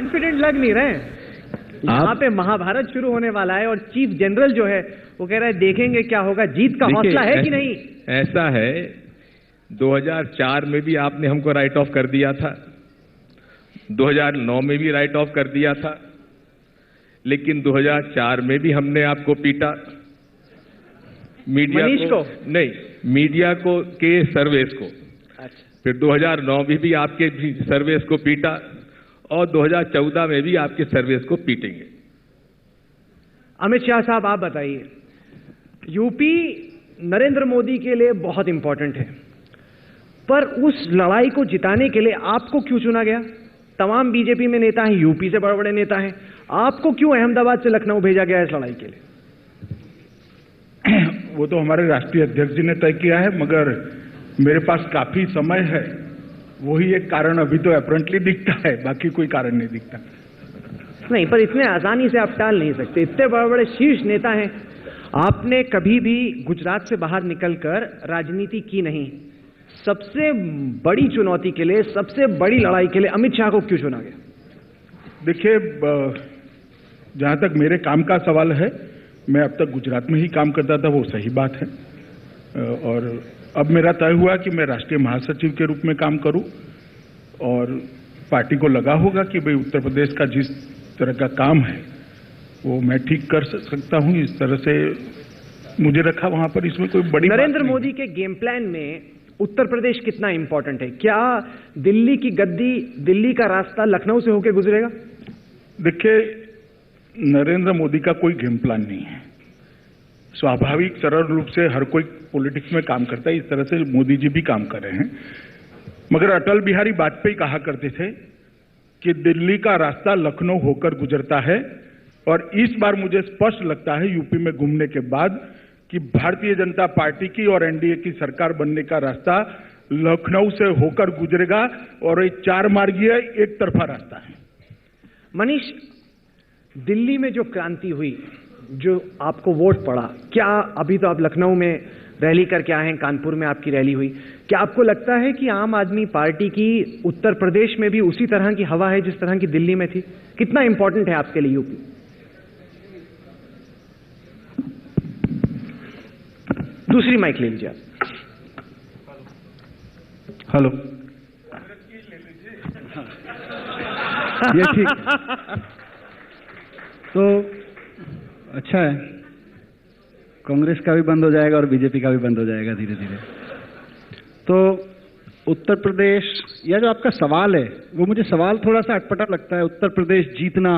Confident लग नहीं रहे। यहाँ पे महाभारत शुरू होने वाला है और चीफ जनरल जो है वो कह रहा है देखेंगे क्या होगा, जीत का हौसला है कि नहीं? ऐसा है, 2004 में भी आपने हमको राइट ऑफ कर दिया था, 2009 में भी राइट ऑफ कर दिया था, लेकिन 2004 में भी हमने आपको पीटा, मीडिया को नहीं, मीडिया को के सर्वेस को। अच्छा। फिर 2009 में भी आपके सर्वेस को पीटा और 2014 में भी आपके सर्वेस को पीटेंगे। अमित शाह साहब, आप बताइए, यूपी नरेंद्र मोदी के लिए बहुत इंपॉर्टेंट है, पर उस लड़ाई को जिताने के लिए आपको क्यों चुना गया? तमाम बीजेपी में नेता हैं, यूपी से बड़े बड़े नेता हैं, आपको क्यों अहमदाबाद से लखनऊ भेजा गया इस लड़ाई के लिए? वो तो हमारे राष्ट्रीय अध्यक्ष जी ने तय किया है, मगर मेरे पास काफी समय है, वही एक कारण अभी तो अपरेंटली दिखता है, बाकी कोई कारण नहीं दिखता। नहीं, पर इतने आसानी से आप टाल नहीं सकते, इतने बड़े बड़े शीर्ष नेता हैं। आपने कभी भी गुजरात से बाहर निकलकर राजनीति की नहीं, सबसे बड़ी चुनौती के लिए, सबसे बड़ी लड़ाई के लिए अमित शाह को क्यों चुना गया? देखिए, जहां तक मेरे काम का सवाल है, मैं अब तक गुजरात में ही काम करता था, वो सही बात है, और अब मेरा तय हुआ कि मैं राष्ट्रीय महासचिव के रूप में काम करूं, और पार्टी को लगा होगा कि भाई उत्तर प्रदेश का जिस तरह का काम है वो मैं ठीक कर सकता हूं, इस तरह से मुझे रखा वहां पर। इसमें कोई बड़ी नरेंद्र मोदी के गेम प्लान में उत्तर प्रदेश कितना इंपॉर्टेंट है? क्या दिल्ली की गद्दी, दिल्ली का रास्ता लखनऊ से होकर गुजरेगा? देखिए, नरेंद्र मोदी का कोई गेम प्लान नहीं है, स्वाभाविक सरल रूप से हर कोई पॉलिटिक्स में काम करता है, इस तरह से मोदी जी भी काम कर रहे हैं। मगर अटल बिहारी वाजपेयी कहा करते थे कि दिल्ली का रास्ता लखनऊ होकर गुजरता है, और इस बार मुझे स्पष्ट लगता है यूपी में घूमने के बाद कि भारतीय जनता पार्टी की और एनडीए की सरकार बनने का रास्ता लखनऊ से होकर गुजरेगा, और ये चार मार्गीय एक तरफा रास्ता है। मनीष, दिल्ली में जो क्रांति हुई, जो आपको वोट पड़ा, क्या अभी तो आप लखनऊ में रैली करके आए हैं, कानपुर में आपकी रैली हुई, क्या आपको लगता है कि आम आदमी पार्टी की उत्तर प्रदेश में भी उसी तरह की हवा है जिस तरह की दिल्ली में थी? कितना इंपॉर्टेंट है आपके लिए यूपी? दूसरी माइक ले लीजिए आप। हेलो, ये ठीक तो अच्छा है, कांग्रेस का भी बंद हो जाएगा और बीजेपी का भी बंद हो जाएगा धीरे धीरे। तो उत्तर प्रदेश, यह जो आपका सवाल है वो मुझे सवाल थोड़ा सा अटपटा लगता है। उत्तर प्रदेश जीतना,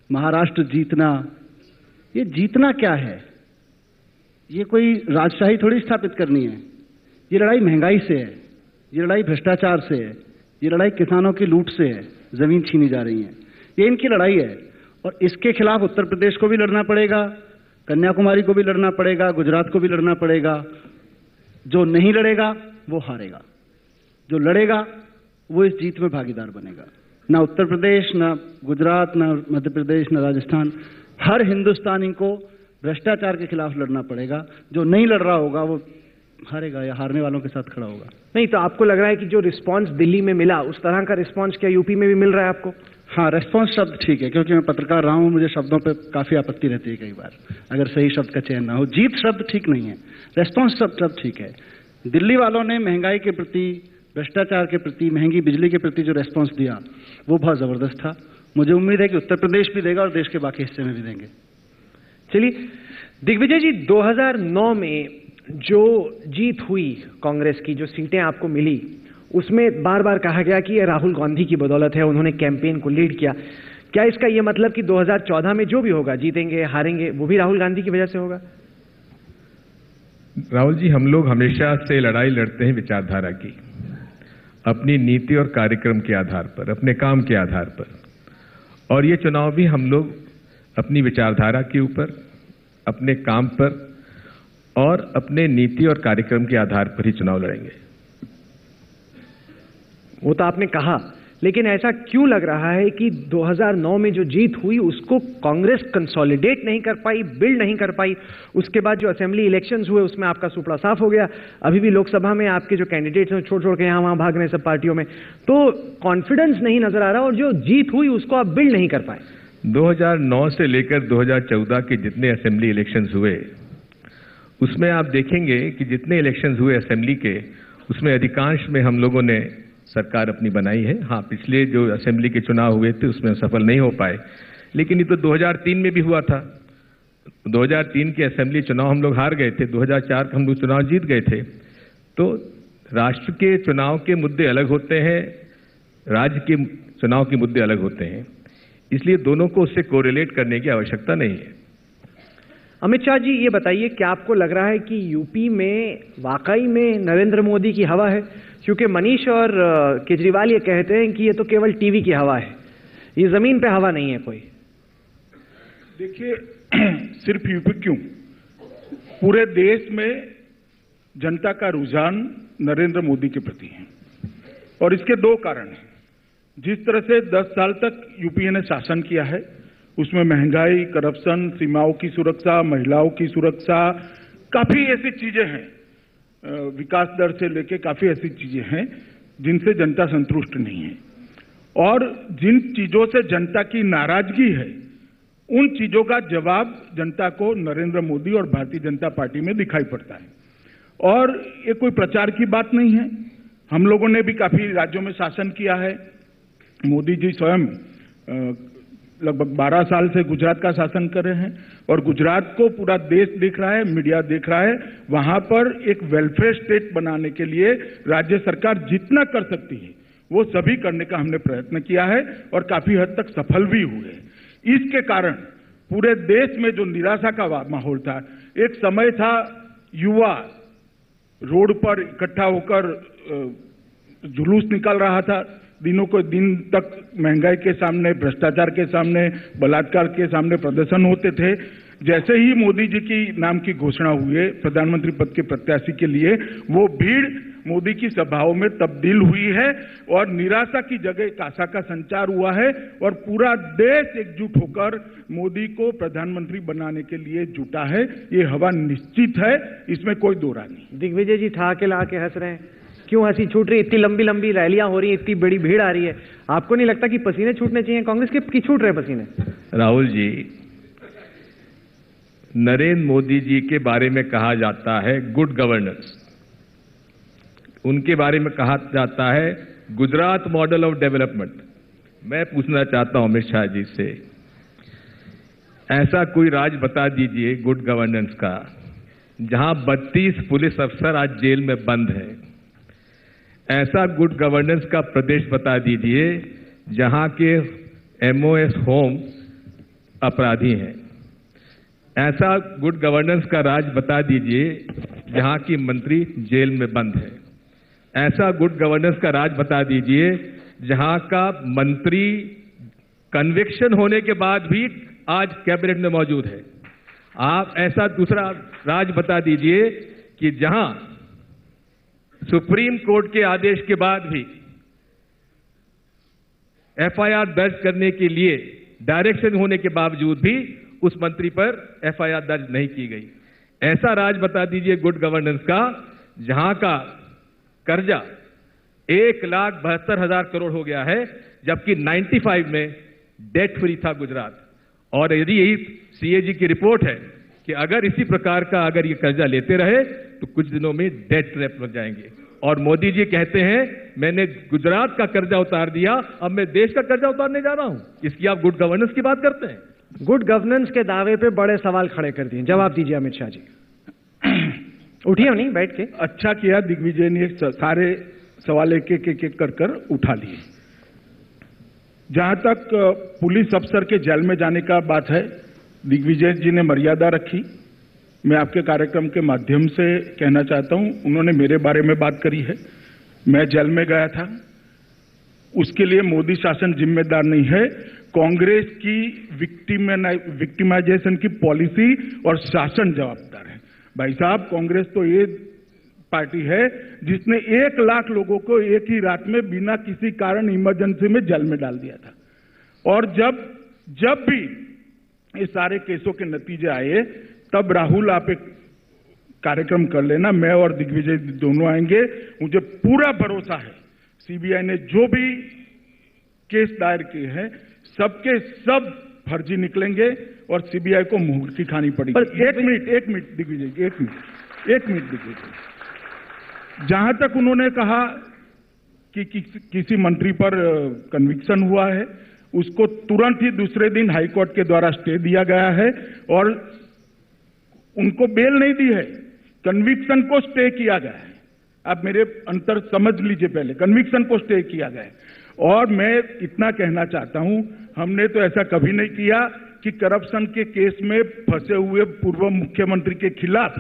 महाराष्ट्र जीतना, ये जीतना क्या है? ये कोई राजशाही थोड़ी स्थापित करनी है। ये लड़ाई महंगाई से है, ये लड़ाई भ्रष्टाचार से है, ये लड़ाई किसानों की लूट से है, जमीन छीनी जा रही है, ये इनकी लड़ाई है, और इसके खिलाफ उत्तर प्रदेश को भी लड़ना पड़ेगा, कन्याकुमारी को भी लड़ना पड़ेगा, गुजरात को भी लड़ना पड़ेगा। जो नहीं लड़ेगा वो हारेगा, जो लड़ेगा वो इस जीत में भागीदार बनेगा। ना उत्तर प्रदेश, ना गुजरात, ना मध्य प्रदेश, ना राजस्थान, हर हिंदुस्तानी को भ्रष्टाचार के खिलाफ लड़ना पड़ेगा। जो नहीं लड़ रहा होगा वो हारेगा या हारने वालों के साथ खड़ा होगा। नहीं तो आपको लग रहा है कि जो रिस्पांस दिल्ली में मिला उस तरह का रिस्पांस क्या यूपी में भी मिल रहा है आपको? हाँ, रेस्पॉन्स शब्द ठीक है, क्योंकि मैं पत्रकार रहा हूं, मुझे शब्दों पे काफी आपत्ति रहती है कई बार, अगर सही शब्द का चयन ना हो। जीत शब्द ठीक नहीं है, रेस्पॉन्स शब्द ठीक है। दिल्ली वालों ने महंगाई के प्रति, भ्रष्टाचार के प्रति, महंगी बिजली के प्रति जो रेस्पॉन्स दिया वो बहुत जबरदस्त था। मुझे उम्मीद है कि उत्तर प्रदेश भी देगा और देश के बाकी हिस्से में भी देंगे। चलिए दिग्विजय जी, 2009 में जो जीत हुई कांग्रेस की, जो सीटें आपको मिली, उसमें बार बार कहा गया कि यह राहुल गांधी की बदौलत है, उन्होंने कैंपेन को लीड किया। क्या इसका यह मतलब कि 2014 में जो भी होगा, जीतेंगे हारेंगे, वो भी राहुल गांधी की वजह से होगा? राहुल जी, हम लोग हमेशा से लड़ाई लड़ते हैं विचारधारा की, अपनी नीति और कार्यक्रम के आधार पर, अपने काम के आधार पर, और ये चुनाव भी हम लोग अपनी विचारधारा के ऊपर, अपने काम पर और अपने नीति और कार्यक्रम के आधार पर ही चुनाव लड़ेंगे। वो तो आपने कहा, लेकिन ऐसा क्यों लग रहा है कि 2009 में जो जीत हुई उसको कांग्रेस कंसोलिडेट नहीं कर पाई, बिल्ड नहीं कर पाई? उसके बाद जो असेंबली इलेक्शंस हुए उसमें आपका सुपड़ा साफ हो गया। अभी भी लोकसभा में आपके जो कैंडिडेट्स हैं छोड़ छोड़ के यहाँ वहाँ भाग रहे हैं सब पार्टियों में, तो कॉन्फिडेंस नहीं नजर आ रहा और जो जीत हुई उसको आप बिल्ड नहीं कर पाए। 2009 से लेकर 2014 के जितने असेंबली इलेक्शंस हुए उसमें आप देखेंगे कि जितने इलेक्शंस हुए असेंबली के, उसमें अधिकांश में हम लोगों ने सरकार अपनी बनाई है। हाँ, पिछले जो असेंबली के चुनाव हुए थे उसमें सफल नहीं हो पाए, लेकिन ये तो 2003 में भी हुआ था। 2003 के असेंबली चुनाव हम लोग हार गए थे, 2004 का हम लोग चुनाव जीत गए थे। तो राष्ट्र के चुनाव के मुद्दे अलग होते हैं, राज्य के चुनाव के मुद्दे अलग होते हैं, इसलिए दोनों को उससे कोरिलेट करने की आवश्यकता नहीं है। अमित शाह जी, ये बताइए, क्या आपको लग रहा है कि यूपी में वाकई में नरेंद्र मोदी की हवा है? क्योंकि मनीष और केजरीवाल ये कहते हैं कि ये तो केवल टीवी की हवा है, ये जमीन पे हवा नहीं है कोई। देखिए, सिर्फ यूपी क्यों, पूरे देश में जनता का रुझान नरेंद्र मोदी के प्रति है और इसके दो कारण हैं। जिस तरह से 10 साल तक यूपीए ने शासन किया है उसमें महंगाई, करप्शन, सीमाओं की सुरक्षा, महिलाओं की सुरक्षा, काफी ऐसी चीजें हैं, विकास दर से लेके काफी ऐसी चीजें हैं जिनसे जनता संतुष्ट नहीं है। और जिन चीजों से जनता की नाराजगी है उन चीजों का जवाब जनता को नरेंद्र मोदी और भारतीय जनता पार्टी में दिखाई पड़ता है। और ये कोई प्रचार की बात नहीं है, हम लोगों ने भी काफी राज्यों में शासन किया है। मोदी जी स्वयं लगभग 12 साल से गुजरात का शासन कर रहे हैं और गुजरात को पूरा देश देख रहा है, मीडिया देख रहा है। वहां पर एक वेलफेयर स्टेट बनाने के लिए राज्य सरकार जितना कर सकती है वो सभी करने का हमने प्रयत्न किया है और काफी हद तक सफल भी हुए। इसके कारण पूरे देश में जो निराशा का माहौल था, एक समय था युवा रोड पर इकट्ठा होकर जुलूस निकाल रहा था, दिनों को दिन तक महंगाई के सामने, भ्रष्टाचार के सामने, बलात्कार के सामने प्रदर्शन होते थे। जैसे ही मोदी जी की नाम की घोषणा हुई प्रधानमंत्री पद के प्रत्याशी के लिए, वो भीड़ मोदी की सभाओं में तब्दील हुई है और निराशा की जगह एक आशा का संचार हुआ है और पूरा देश एकजुट होकर मोदी को प्रधानमंत्री बनाने के लिए जुटा है। ये हवा निश्चित है, इसमें कोई दो राय नहीं। दिग्विजय जी ठा के ला के हंस रहे हैं, क्यों हंसी छूट रही? इतनी लंबी लंबी रैलियां हो रही हैं, इतनी बड़ी भीड़ आ रही है, आपको नहीं लगता कि पसीने छूटने चाहिए कांग्रेस के, कि छूट रहे पसीने? राहुल जी, नरेंद्र मोदी जी के बारे में कहा जाता है गुड गवर्नेंस, उनके बारे में कहा जाता है गुजरात मॉडल ऑफ डेवलपमेंट। मैं पूछना चाहता हूं अमित शाह जी से, ऐसा कोई राज्य बता दीजिए गुड गवर्नेंस का जहां 32 पुलिस अफसर आज जेल में बंद हैं। ऐसा गुड गवर्नेंस का प्रदेश बता दीजिए जहां के एमओएस होम अपराधी हैं। ऐसा गुड गवर्नेंस का राज्य बता दीजिए जहां की मंत्री जेल में बंद है। ऐसा गुड गवर्नेंस का राज्य बता दीजिए जहां का मंत्री कन्विक्शन होने के बाद भी आज कैबिनेट में मौजूद है। आप ऐसा दूसरा राज्य बता दीजिए कि जहां सुप्रीम कोर्ट के आदेश के बाद भी एफआईआर दर्ज करने के लिए डायरेक्शन होने के बावजूद भी उस मंत्री पर एफआईआर दर्ज नहीं की गई। ऐसा राज्य बता दीजिए गुड गवर्नेंस का जहां का कर्जा 1,72,000 करोड़ हो गया है, जबकि 95 में डेट फ्री था गुजरात। और यदि यही सीएजी की रिपोर्ट है कि अगर इसी प्रकार का अगर ये कर्जा लेते रहे तो कुछ दिनों में डेट ट्रैप लग जाएंगे। और मोदी जी कहते हैं मैंने गुजरात का कर्जा उतार दिया, अब मैं देश का कर्जा उतारने जा रहा हूं। इसकी आप गुड गवर्नेंस की बात करते हैं? गुड गवर्नेंस के दावे पे बड़े सवाल खड़े कर दिए, जवाब दीजिए अमित शाह जी। उठिए नहीं बैठ के। अच्छा किया दिग्विजय ने सारे सवाल एक एक कर उठा लिए। जहां तक पुलिस अफसर के जेल में जाने का बात है, दिग्विजय जी ने मर्यादा रखी। मैं आपके कार्यक्रम के माध्यम से कहना चाहता हूं, उन्होंने मेरे बारे में बात करी है, मैं जेल में गया था, उसके लिए मोदी शासन जिम्मेदार नहीं है। कांग्रेस की विक्टिमाइजेशन की पॉलिसी और शासन जवाबदार है। भाई साहब, कांग्रेस तो ये पार्टी है जिसने 1 लाख लोगों को एक ही रात में बिना किसी कारण इमरजेंसी में जेल में डाल दिया था। और जब भी ये सारे केसों के नतीजे आए, तब राहुल आप एक कार्यक्रम कर लेना, मैं और दिग्विजय दोनों आएंगे। मुझे पूरा भरोसा है सीबीआई ने जो भी केस दायर किए हैं सबके सब फर्जी निकलेंगे और सीबीआई को मुंह की खानी पड़ेगी। एक मिनट दिग्विजय, एक मिनट दिग्विजय। जहां तक उन्होंने कहा कि किसी मंत्री पर कन्विक्शन हुआ है, उसको तुरंत ही दूसरे दिन हाईकोर्ट के द्वारा स्टे दिया गया है और उनको बेल नहीं दी है, कन्विक्शन को स्टे किया गया है। आप मेरे अंतर समझ लीजिए, पहले कन्विक्शन को स्टे किया गया है। और मैं इतना कहना चाहता हूं, हमने तो ऐसा कभी नहीं किया कि करप्शन के केस में फंसे हुए पूर्व मुख्यमंत्री के खिलाफ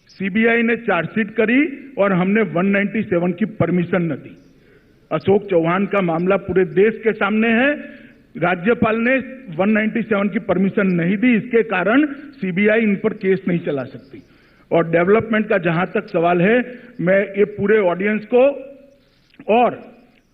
सीबीआई ने चार्जशीट करी और हमने 197 की परमिशन न दी। अशोक चौहान का मामला पूरे देश के सामने है, राज्यपाल ने 197 की परमिशन नहीं दी, इसके कारण सीबीआई इन पर केस नहीं चला सकती। और डेवलपमेंट का जहां तक सवाल है, मैं ये पूरे ऑडियंस को और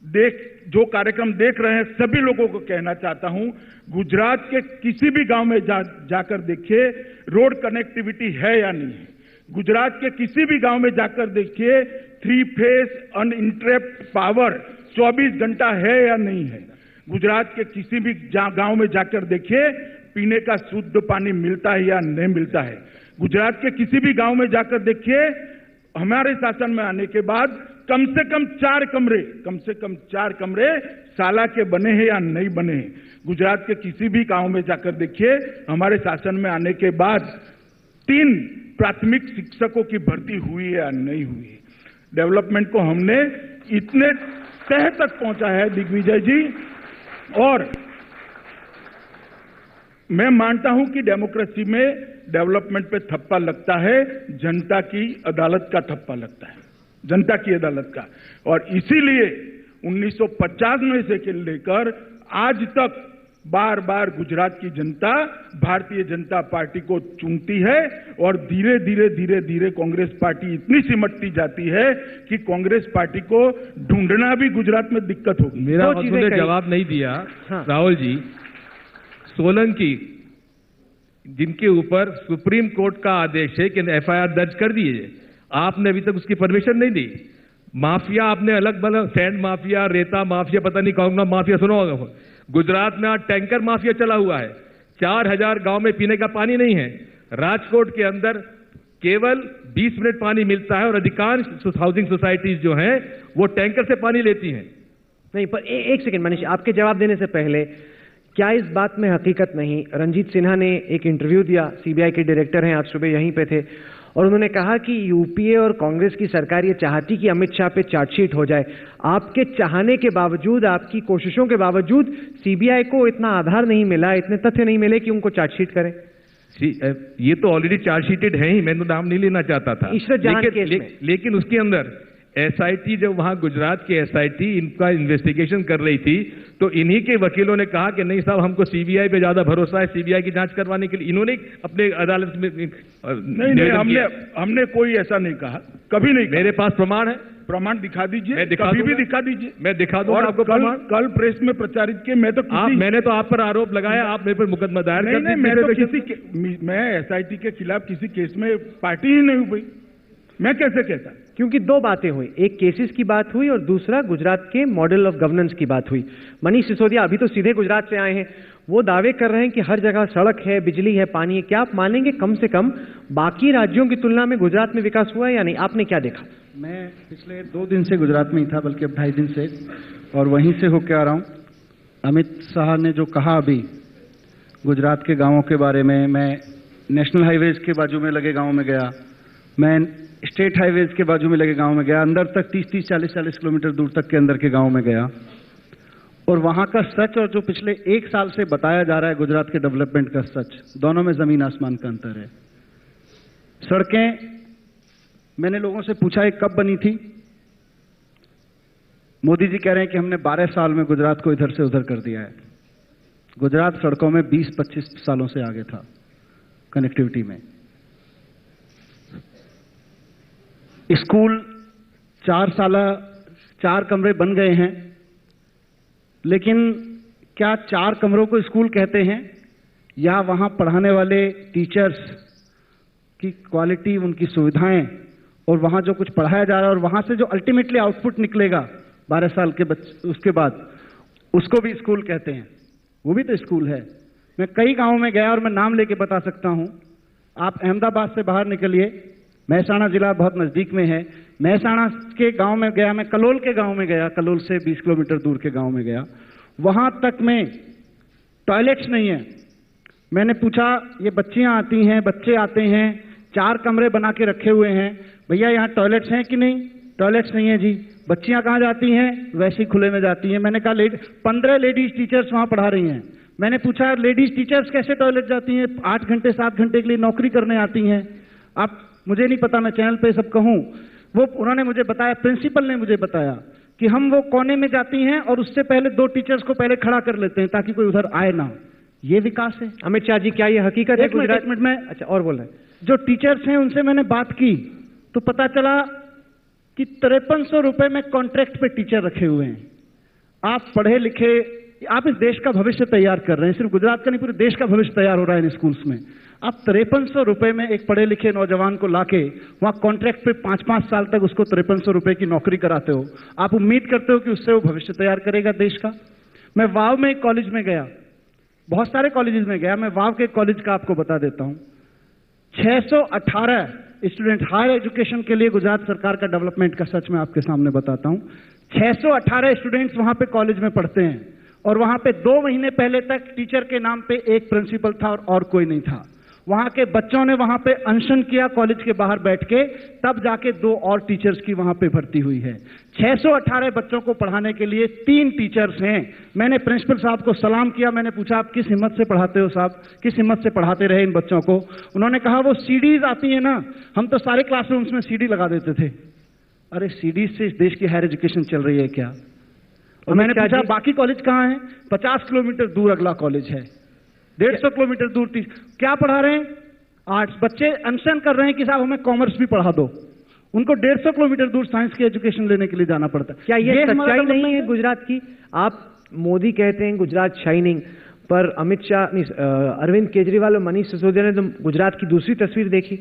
जो कार्यक्रम देख रहे हैं सभी लोगों को कहना चाहता हूं, गुजरात के किसी भी गांव में जाकर देखिए रोड कनेक्टिविटी है या नहीं है। गुजरात के किसी भी गांव में जाकर देखिए 3 फेज अनइंटरप्ट पावर 24 घंटा है या नहीं है। गुजरात के किसी भी गांव में जाकर देखिए पीने का शुद्ध पानी मिलता है या नहीं मिलता है। गुजरात के किसी भी गांव में जाकर देखिए हमारे शासन में आने के बाद कम से कम 4 कमरे साला के बने हैं या नहीं बने हैं। गुजरात के किसी भी गांव में जाकर देखिए हमारे शासन में आने के बाद 3 प्राथमिक शिक्षकों की भर्ती हुई है या नहीं हुई है। डेवलपमेंट को हमने इतने तह तक पहुंचा है दिग्विजय जी, और मैं मानता हूं कि डेमोक्रेसी में डेवलपमेंट पे थप्पा लगता है, जनता की अदालत का थप्पा लगता है, जनता की अदालत का। और इसीलिए 1950 में से लेकर आज तक बार बार गुजरात की जनता भारतीय जनता पार्टी को चुनती है और धीरे धीरे कांग्रेस पार्टी इतनी सिमटती जाती है कि कांग्रेस पार्टी को ढूंढना भी गुजरात में दिक्कत होगी। मेरा उन्होंने जवाब नहीं दिया। हाँ। राहुल जी, सोलंकी जिनके ऊपर सुप्रीम कोर्ट का आदेश है कि एफआईआर दर्ज कर दीजिए, आपने अभी तक उसकी परमिशन नहीं दी। माफिया आपने अलग बना, सैंड माफिया, रेता माफिया, पता नहीं कौन माफिया सुना होगा। गुजरात में आज टैंकर माफिया चला हुआ है। 4000 गांव में पीने का पानी नहीं है। राजकोट के अंदर केवल 20 मिनट पानी मिलता है और अधिकांश हाउसिंग सोसाइटीज जो हैं वो टैंकर से पानी लेती हैं। नहीं, पर एक सेकंड मनीष, आपके जवाब देने से पहले क्या इस बात में हकीकत नहीं, रंजीत सिन्हा ने एक इंटरव्यू दिया, सीबीआई के डायरेक्टर हैं, आज सुबह यहीं पे थे, और उन्होंने कहा कि यूपीए और कांग्रेस की सरकार ये चाहती कि अमित शाह पे चार्जशीट हो जाए। आपके चाहने के बावजूद, आपकी कोशिशों के बावजूद सीबीआई को इतना आधार नहीं मिला, इतने तथ्य नहीं मिले कि उनको चार्जशीट करें। ये तो ऑलरेडी चार्जशीटेड है ही, मैं तो नाम नहीं लेना चाहता था। लेकिन उसके अंदर एसआईटी, जब वहां गुजरात की एसआईटी इनका इन्वेस्टिगेशन कर रही थी तो इन्हीं के वकीलों ने कहा कि नहीं साहब, हमको सीबीआई पे ज्यादा भरोसा है, सीबीआई की जांच करवाने के लिए इन्होंने अपने अदालत में नहीं, हमने कोई ऐसा नहीं कहा, कभी नहीं। मेरे पास प्रमाण है, प्रमाण दिखा दीजिए, कभी भी दिखा दीजिए, मैं दिखा दूंगा आपको प्रमाण। कल प्रेस में प्रचारित किए, मैंने तो आप पर आरोप लगाया, आप मेरे पर मुकदमा दायर कर दिया। मैं एसआईटी के खिलाफ किसी केस में पार्टी ही नहीं हुई, मैं कैसे कहता? क्योंकि 2 बातें हुई, एक केसेस की बात हुई और दूसरा गुजरात के मॉडल ऑफ गवर्नेंस की बात हुई। मनीष सिसोदिया अभी तो सीधे गुजरात से आए हैं, वो दावे कर रहे हैं कि हर जगह सड़क है, बिजली है, पानी है। क्या आप मानेंगे कम से कम बाकी राज्यों की तुलना में गुजरात में विकास हुआ है या नहीं? आपने क्या देखा? मैं पिछले 2 दिन से गुजरात में ही था, बल्कि अब 2.5 दिन से, और वहीं से होकर आ रहा हूँ। अमित शाह ने जो कहा अभी गुजरात के गाँवों के बारे में, मैं नेशनल हाईवेज के बाजू में लगे गाँव में गया, मैं स्टेट हाईवेज के बाजू में लगे गांव में गया, अंदर तक 30-30, 40-40 किलोमीटर दूर तक के अंदर के गांव में गया, और वहां का सच और जो पिछले 1 साल से बताया जा रहा है गुजरात के डेवलपमेंट का सच, दोनों में जमीन आसमान का अंतर है। सड़कें, मैंने लोगों से पूछा ये कब बनी थी, मोदी जी कह रहे हैं कि हमने 12 साल में गुजरात को इधर से उधर कर दिया है। गुजरात सड़कों में 20-25 सालों से आगे था कनेक्टिविटी में। स्कूल 4 कमरे बन गए हैं, लेकिन क्या 4 कमरों को स्कूल कहते हैं या वहां पढ़ाने वाले टीचर्स की क्वालिटी, उनकी सुविधाएं और वहां जो कुछ पढ़ाया जा रहा है और वहां से जो अल्टीमेटली आउटपुट निकलेगा 12 साल के उसके बाद, उसको भी स्कूल कहते हैं? वो भी तो स्कूल है। मैं कई गांवों में गया और मैं नाम लेके बता सकता हूं। आप अहमदाबाद से बाहर निकलिए, महसाणा जिला बहुत नजदीक में है, महसाणा के गांव में गया, मैं कलोल के गांव में गया, कलोल से 20 किलोमीटर दूर के गांव में गया, वहां तक में टॉयलेट्स नहीं है। मैंने पूछा, ये बच्चियां आती हैं, बच्चे आते हैं, 4 कमरे बना के रखे हुए हैं, भैया यहाँ टॉयलेट्स हैं कि नहीं? टॉयलेट्स नहीं है जी। बच्चियां कहाँ जाती हैं? वैसे ही खुले में जाती हैं। मैंने कहा 15 लेडीज टीचर्स वहां पढ़ा रही हैं। मैंने पूछा, लेडीज टीचर्स कैसे टॉयलेट जाती हैं? 8 घंटे 7 घंटे के लिए नौकरी करने आती हैं। आप, मुझे नहीं पता, मैं चैनल पे सब कहूं, वो उन्होंने मुझे बताया, प्रिंसिपल ने मुझे बताया कि हम वो कोने में जाती हैं और उससे पहले 2 टीचर्स को पहले खड़ा कर लेते हैं ताकि कोई उधर आए ना। ये विकास है? अमित शाह जी, क्या ये हकीकत है? एक मिनट में, अच्छा, और बोल रहे हैं। जो टीचर्स हैं उनसे मैंने बात की तो पता चला कि 5300 रुपए में कॉन्ट्रैक्ट पे टीचर रखे हुए हैं। आप पढ़े लिखे, आप इस देश का भविष्य तैयार कर रहे हैं, सिर्फ गुजरात का नहीं पूरे देश का भविष्य तैयार हो रहा है इन स्कूल्स में। आप 5300 रुपए में एक पढ़े लिखे नौजवान को लाके वहां कॉन्ट्रैक्ट पे 5-5 साल तक उसको 5300 रुपए की नौकरी कराते हो। आप उम्मीद करते हो कि उससे वो भविष्य तैयार करेगा देश का? मैं वाव में एक कॉलेज में गया, बहुत सारे कॉलेजेस में गया, मैं वाव के कॉलेज का आपको बता देता हूं। 618 स्टूडेंट, हायर एजुकेशन के लिए गुजरात सरकार का डेवलपमेंट का सच मैं आपके सामने बताता हूं। 618 स्टूडेंट्स वहां पे कॉलेज में पढ़ते हैं और वहां पे 2 महीने पहले तक टीचर के नाम पे एक प्रिंसिपल था और कोई नहीं था। वहां के बच्चों ने वहां पे अनशन किया कॉलेज के बाहर बैठ के, तब जाके 2 और टीचर्स की वहां पे भर्ती हुई है। 618 बच्चों को पढ़ाने के लिए 3 टीचर्स हैं। मैंने प्रिंसिपल साहब को सलाम किया, मैंने पूछा, आप किस हिम्मत से पढ़ाते हो साहब, किस हिम्मत से पढ़ाते रहे इन बच्चों को? उन्होंने कहा, वो सीडीज आती है ना, हम तो सारे क्लासरूम्स में सीडी लगा देते थे। अरे सीडीज से इस देश की हायर एजुकेशन चल रही है क्या? और मैंने पूछा, बाकी कॉलेज कहाँ है? 50 किलोमीटर दूर अगला कॉलेज है, 150 किलोमीटर दूर। क्या पढ़ा रहे हैं? आर्ट्स। बच्चे अनशन कर रहे हैं कि साहब हमें कॉमर्स भी पढ़ा दो। उनको 150 किलोमीटर दूर साइंस की एजुकेशन लेने के लिए जाना पड़ता है। क्या ये सच्चाई नहीं है गुजरात की? आप, मोदी कहते हैं गुजरात शाइनिंग, पर अमित शाह, अरविंद केजरीवाल और मनीष सिसोदिया ने तो गुजरात की दूसरी तस्वीर देखी।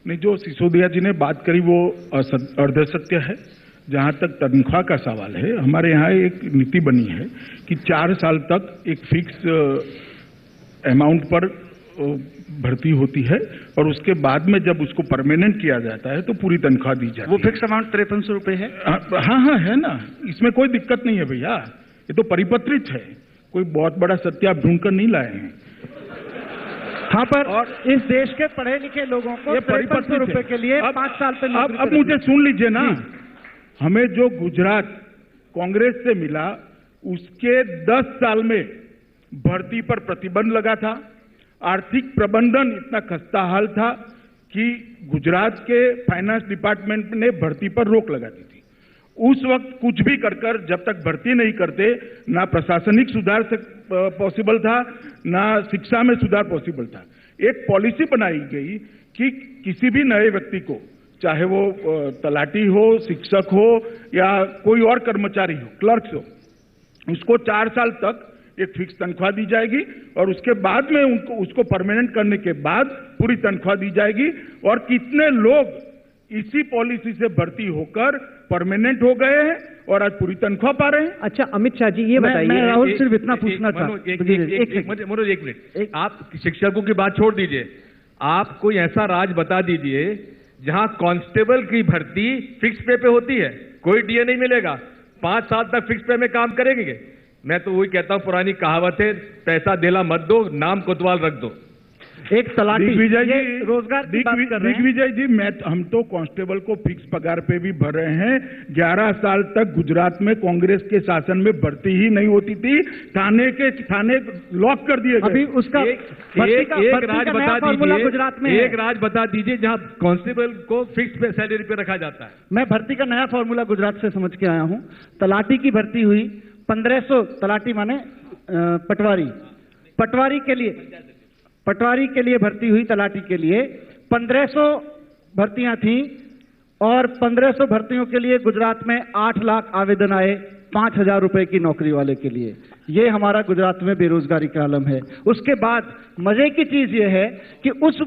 नहीं, जो सिसोदिया जी ने बात करी वो अर्धसत्य है। जहां तक तनख्वाह का सवाल है, हमारे यहाँ एक नीति बनी है कि 4 साल तक एक फिक्स अमाउंट पर भर्ती होती है और उसके बाद में जब उसको परमानेंट किया जाता है तो पूरी तनख्वाह दी जाती है। वो फिक्स अमाउंट 5300 रुपए है? हाँ है ना, इसमें कोई दिक्कत नहीं है भैया, ये तो परिपत्रित है, कोई बहुत बड़ा सत्य आप ढूंढ कर नहीं लाए हैं। हाँ, पर और इस देश के पढ़े लिखे लोगों को 5300 रुपए के लिए 5 साल पे नौकरी। अब मुझे सुन लीजिए ना, हमें जो गुजरात कांग्रेस से मिला उसके 10 साल में भर्ती पर प्रतिबंध लगा था। आर्थिक प्रबंधन इतना खस्ता हाल था कि गुजरात के फाइनेंस डिपार्टमेंट ने भर्ती पर रोक लगा दी थी। उस वक्त कुछ भी कर जब तक भर्ती नहीं करते, ना प्रशासनिक सुधार से पॉसिबल था, ना शिक्षा में सुधार पॉसिबल था। एक पॉलिसी बनाई गई कि किसी भी नए व्यक्ति को, चाहे वो तलाटी हो, शिक्षक हो या कोई और कर्मचारी हो, क्लर्क्स हो, उसको 4 साल तक एक फिक्स तनख्वाह दी जाएगी और उसके बाद में उसको परमानेंट करने के बाद पूरी तनख्वाह दी जाएगी। और कितने लोग इसी पॉलिसी से भर्ती होकर परमानेंट हो गए हैं और आज पूरी तनख्वाह पा रहे हैं। अच्छा अमित शाह जी, ये बताइए, मैं राहुल सिर्फ इतना पूछना था। एक मिनट, आप शिक्षकों की बात छोड़ दीजिए, आप कोई ऐसा राज्य बता दीजिए जहां कांस्टेबल की भर्ती फिक्स पे होती है, कोई डीए नहीं मिलेगा, 5 साल तक फिक्स पे में काम करेंगे। मैं तो वही कहता हूं, पुरानी कहावत है, पैसा देला मत दो, नाम कोतवाल रख दो। एक तलाटी, दिग्विजय जी, रोजगार की बात कर रहे हैं। दिग्विजय जी, हम तो कांस्टेबल को फिक्स पगार पे भी भर रहे हैं। 11 साल तक गुजरात में कांग्रेस के शासन में भर्ती ही नहीं होती थी, थाने लॉक कर दिए गए। अभी उसका एक राज बता दीजिए जहां कांस्टेबल को फिक्स सैलरी पे रखा जाता है। मैं भर्ती का नया फॉर्मूला गुजरात से समझ के आया हूं। तलाटी की भर्ती हुई 1500, तलाटी माने पटवारी के लिए भर्ती हुई, तलाटी के लिए 1500 भर्तियां थी। और 1500 भर्तियों के लिए गुजरात में 8 लाख आवेदन आए 5000 रुपए की नौकरी वाले के लिए। ये हमारा गुजरात में बेरोजगारी का आलम है। उसके बाद मजे की चीज ये है कि उस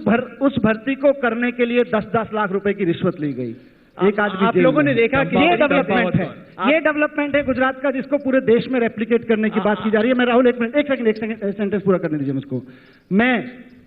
भर्ती को करने के लिए 10-10 लाख रुपए की रिश्वत ली गई। एक आदमी आप लोगों ने देखा कि ये डेवलपमेंट है, ये डेवलपमेंट है गुजरात का, जिसको पूरे देश में रेप्लिकेट करने की बात की जा रही है। मैं राहुल एक सेकंड सेंटेंस पूरा करने दीजिए मुझको। मैं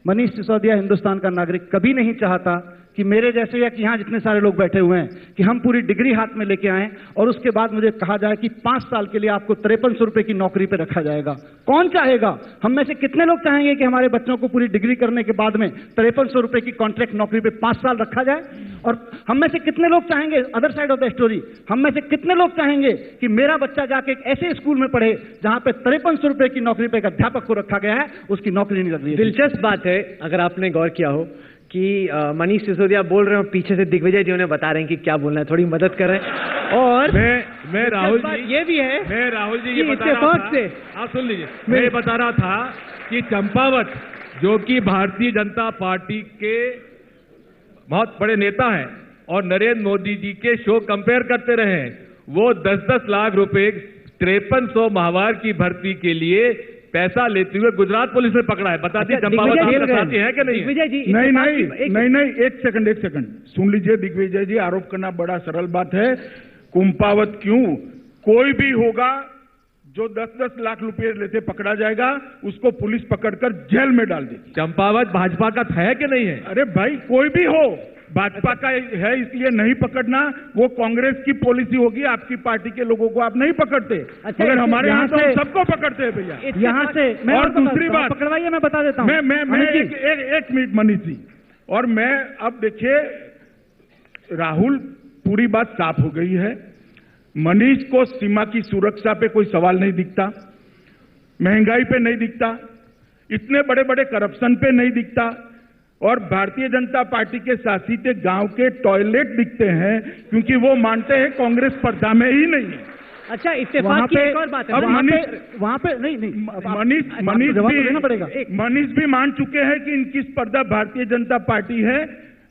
मनीष सिसोदिया हिंदुस्तान का नागरिक कभी नहीं चाहता कि मेरे जैसे या कि यहाँ जितने सारे लोग बैठे हुए हैं कि हम पूरी डिग्री हाथ में लेके आएं और उसके बाद मुझे कहा जाए कि 5 साल के लिए आपको 5300 रुपए की नौकरी पे रखा जाएगा। कौन चाहेगा? हम में से कितने लोग चाहेंगे कि हमारे बच्चों को पूरी डिग्री करने के बाद में 5300 रुपए की कॉन्ट्रैक्ट नौकरी पे 5 साल रखा जाए? और हम में से कितने लोग चाहेंगे, other side of the story, हम में से कितने लोग चाहेंगे कि मेरा बच्चा जाके एक ऐसे स्कूल में पढ़े जहां पे 5300 रुपए की नौकरी पे एक अध्यापक को रखा गया है, उसकी नौकरी नहीं लग रही है। दिलचस्प बात है, अगर आपने गौर किया हो कि मनीष सिसोदिया बोल रहे हो, पीछे से दिग्विजय जी उन्हें बता रहे हैं कि क्या बोलना है, थोड़ी मदद करें। और मैं राहुल जी, ये भी है, मैं राहुल जी ये बता रहा था, आप सुन लीजिए, मैं ये बता रहा था कि चंपावत जो कि भारतीय जनता पार्टी के बहुत बड़े नेता हैं और नरेंद्र मोदी जी के शो कंपेयर करते रहे हैं, वो 10-10 लाख रुपए 5300 माहवार की भर्ती के लिए पैसा लेते हुए गुजरात पुलिस ने पकड़ा है। बता दी चंपावत आपका साथी है कि नहीं? दिग्विजय जी नहीं, एक सेकंड सुन लीजिए दिग्विजय जी, आरोप करना बड़ा सरल बात है। कुंपावत क्यों, कोई भी होगा जो 10-10 लाख रुपए लेते पकड़ा जाएगा, उसको पुलिस पकड़कर जेल में डाल देगी। चंपावत भाजपा का है कि नहीं है? अरे भाई कोई भी हो, भाजपा का है इसलिए नहीं पकड़ना, वो कांग्रेस की पॉलिसी होगी, आपकी पार्टी के लोग को आप नहीं पकड़ते। मगर हमारे यहाँ तो सबको पकड़ते हैं भैया। यहाँ से और दूसरी बात पकड़वाइए, मैं बता देता हूँ। मैं एक मिनट मनीष जी, और मैं अब देखिए राहुल, पूरी बात साफ हो गई है। मनीष को सीमा की सुरक्षा पे कोई सवाल नहीं दिखता, महंगाई पे नहीं दिखता, इतने बड़े बड़े करप्शन पे नहीं दिखता, और भारतीय जनता पार्टी के शासित गांव के टॉयलेट दिखते हैं, क्योंकि वो मानते हैं कांग्रेस स्पर्धा में ही नहीं है। अच्छा, इत्तेफाक की एक और बात है, वहां पे मनीष भी मान चुके हैं कि इनकी स्पर्धा भारतीय जनता पार्टी है।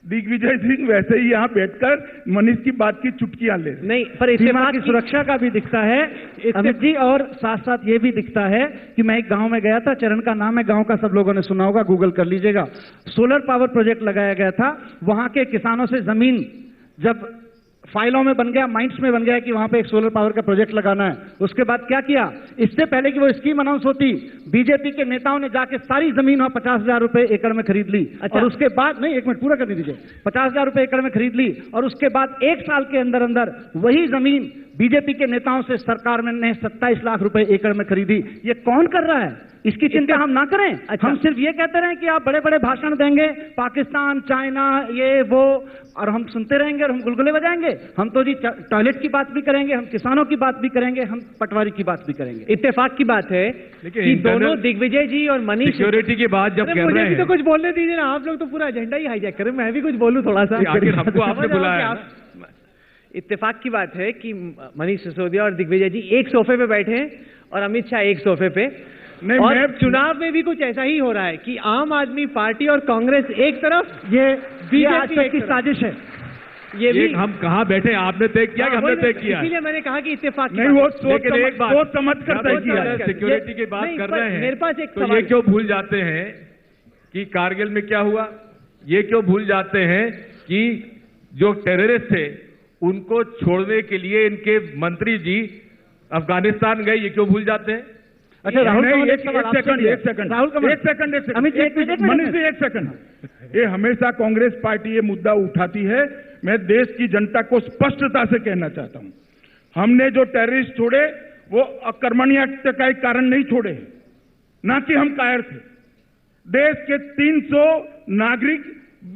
दिग्विजय सिंह वैसे ही यहाँ बैठकर मनीष की बात की चुटकियां ले नहीं, पर इत्तेफाक की सुरक्षा का भी दिखता है अमित जी, और साथ साथ ये भी दिखता है कि मैं एक गांव में गया था, चरण का नाम है गांव का, सब लोगों ने सुना होगा, गूगल कर लीजिएगा। सोलर पावर प्रोजेक्ट लगाया गया था, वहां के किसानों से जमीन जब फाइलों में बन गया, माइंड्स में बन गया कि वहां पे एक सोलर पावर का प्रोजेक्ट लगाना है, उसके बाद क्या किया, इससे पहले कि वो स्कीम अनाउंस होती, बीजेपी के नेताओं ने जाके सारी जमीन वहां 50,000 रुपए एकड़ में खरीद ली। अच्छा। और उसके बाद, नहीं एक मिनट पूरा करने दीजिए, 50,000 रुपए एकड़ में खरीद ली, और उसके बाद 1 साल के अंदर अंदर वही जमीन बीजेपी के नेताओं से सरकार ने 27 लाख रुपए एकड़ में खरीदी। ये कौन कर रहा है? इसकी चिंता हम ना करें। अच्छा। हम सिर्फ ये कहते रहें कि आप बड़े बड़े भाषण देंगे, पाकिस्तान, चाइना, ये वो, और हम सुनते रहेंगे और हम गुलगुले बजाएंगे। हम तो जी टॉयलेट की बात भी करेंगे, हम किसानों की बात भी करेंगे, हम पटवारी की बात भी करेंगे। इत्तेफाक की बात है कि दोनों दिग्विजय जी और मनीष सिक्योरिटी की बात जब कर रहे हैं, मुझे तो कुछ बोलने दीजिए ना, आप लोग तो पूरा एजेंडा ही हाईजैक करें, मैं भी कुछ बोलूं थोड़ा सा। हमको आपने बुलाया। इत्तेफाक की बात है कि मनीष सिसोदिया और दिग्विजय जी एक सोफे पे बैठे हैं और अमित शाह एक सोफे पे। नहीं, और चुनाव में भी कुछ ऐसा ही हो रहा है कि आम आदमी पार्टी और कांग्रेस एक तरफ, ये बीजेपी की साजिश है। ये भी हम कहाँ बैठे, आपने तय किया कि हमने तय किया? इसीलिए मैंने कहा कि इत्तेफाक नहीं, वो सोच समझ कर तय किया। सिक्योरिटी की बात कर रहे हैं, मेरे पास एक तो ये क्यों भूल जाते हैं कि कारगिल में क्या हुआ? ये क्यों भूल जाते हैं कि जो टेररिस्ट थे उनको छोड़ने के लिए इनके मंत्री जी अफगानिस्तान गए? ये क्यों भूल जाते हैं? अच्छा राहुल, एक सेकंड मनीष जी, एक सेकंड। ये हमेशा कांग्रेस पार्टी ये मुद्दा उठाती है, मैं देश की जनता को स्पष्टता से कहना चाहता हूं, हमने जो टेररिस्ट छोड़े वो अकर्मण्यता का एक कारण नहीं छोड़े, ना कि हम कायर थे। देश के 300 नागरिक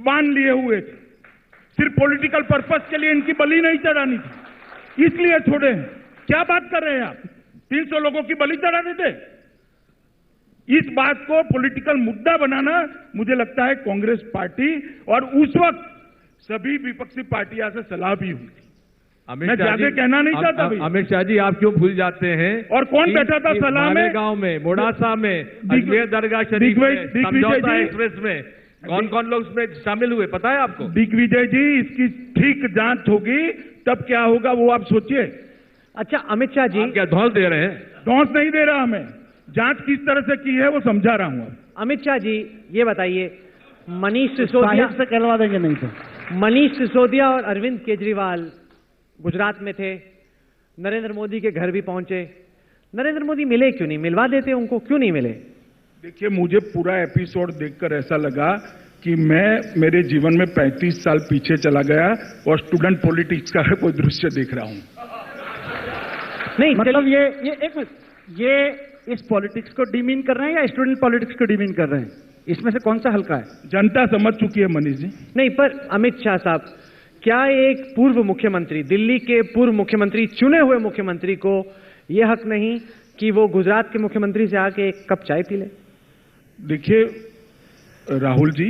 बांध लिए हुए थे, सिर्फ पॉलिटिकल पर्पस के लिए इनकी बलि नहीं चढ़ानी थी, इसलिए छोड़े हैं। क्या बात कर रहे हैं आप? 300 लोगों की बलि चढ़ा देते? इस बात को पॉलिटिकल मुद्दा बनाना मुझे लगता है कांग्रेस पार्टी, और उस वक्त सभी विपक्षी पार्टियां से सलाह भी हुई थी। मैं ज्यादा कहना नहीं चाहता। अमित शाह जी, आप क्यों भूल जाते हैं? और कौन बैठा था सलाह में? गांव में, मोडासा में, अजमेर दरगाह शरीफ में, समझौता एक्सप्रेस में कौन कौन लोग उसमें शामिल हुए, पता है आपको? दिग्विजय जी, इसकी ठीक जांच होगी तब क्या होगा वो आप सोचिए। अच्छा अमित शाह जी, आप क्या धौंस दे रहे हैं? धौंस नहीं दे रहा, हमें जांच किस तरह से की है वो समझा रहा हूं। अमित शाह जी ये बताइए, मनीष सिसोदिया से कहलवा देंगे नहीं तो। मनीष सिसोदिया और अरविंद केजरीवाल गुजरात में थे, नरेंद्र मोदी के घर भी पहुंचे, नरेंद्र मोदी मिले क्यों नहीं? मिलवा देते उनको, क्यों नहीं मिले? देखिए, मुझे पूरा एपिसोड देखकर ऐसा लगा कि मैं मेरे जीवन में 35 साल पीछे चला गया और स्टूडेंट पॉलिटिक्स का कोई दृश्य देख रहा हूं। नहीं मतलब ये एक मिनट, ये इस पॉलिटिक्स को डिमीन कर रहे हैं या स्टूडेंट पॉलिटिक्स को डिमीन कर रहे हैं? इसमें से कौन सा हल्का है? जनता समझ चुकी है मनीष जी। नहीं, पर अमित शाह साहब, क्या एक पूर्व मुख्यमंत्री, दिल्ली के पूर्व मुख्यमंत्री, चुने हुए मुख्यमंत्री को यह हक नहीं कि वो गुजरात के मुख्यमंत्री से आके एक कप चाय पी ले? देखिए राहुल जी,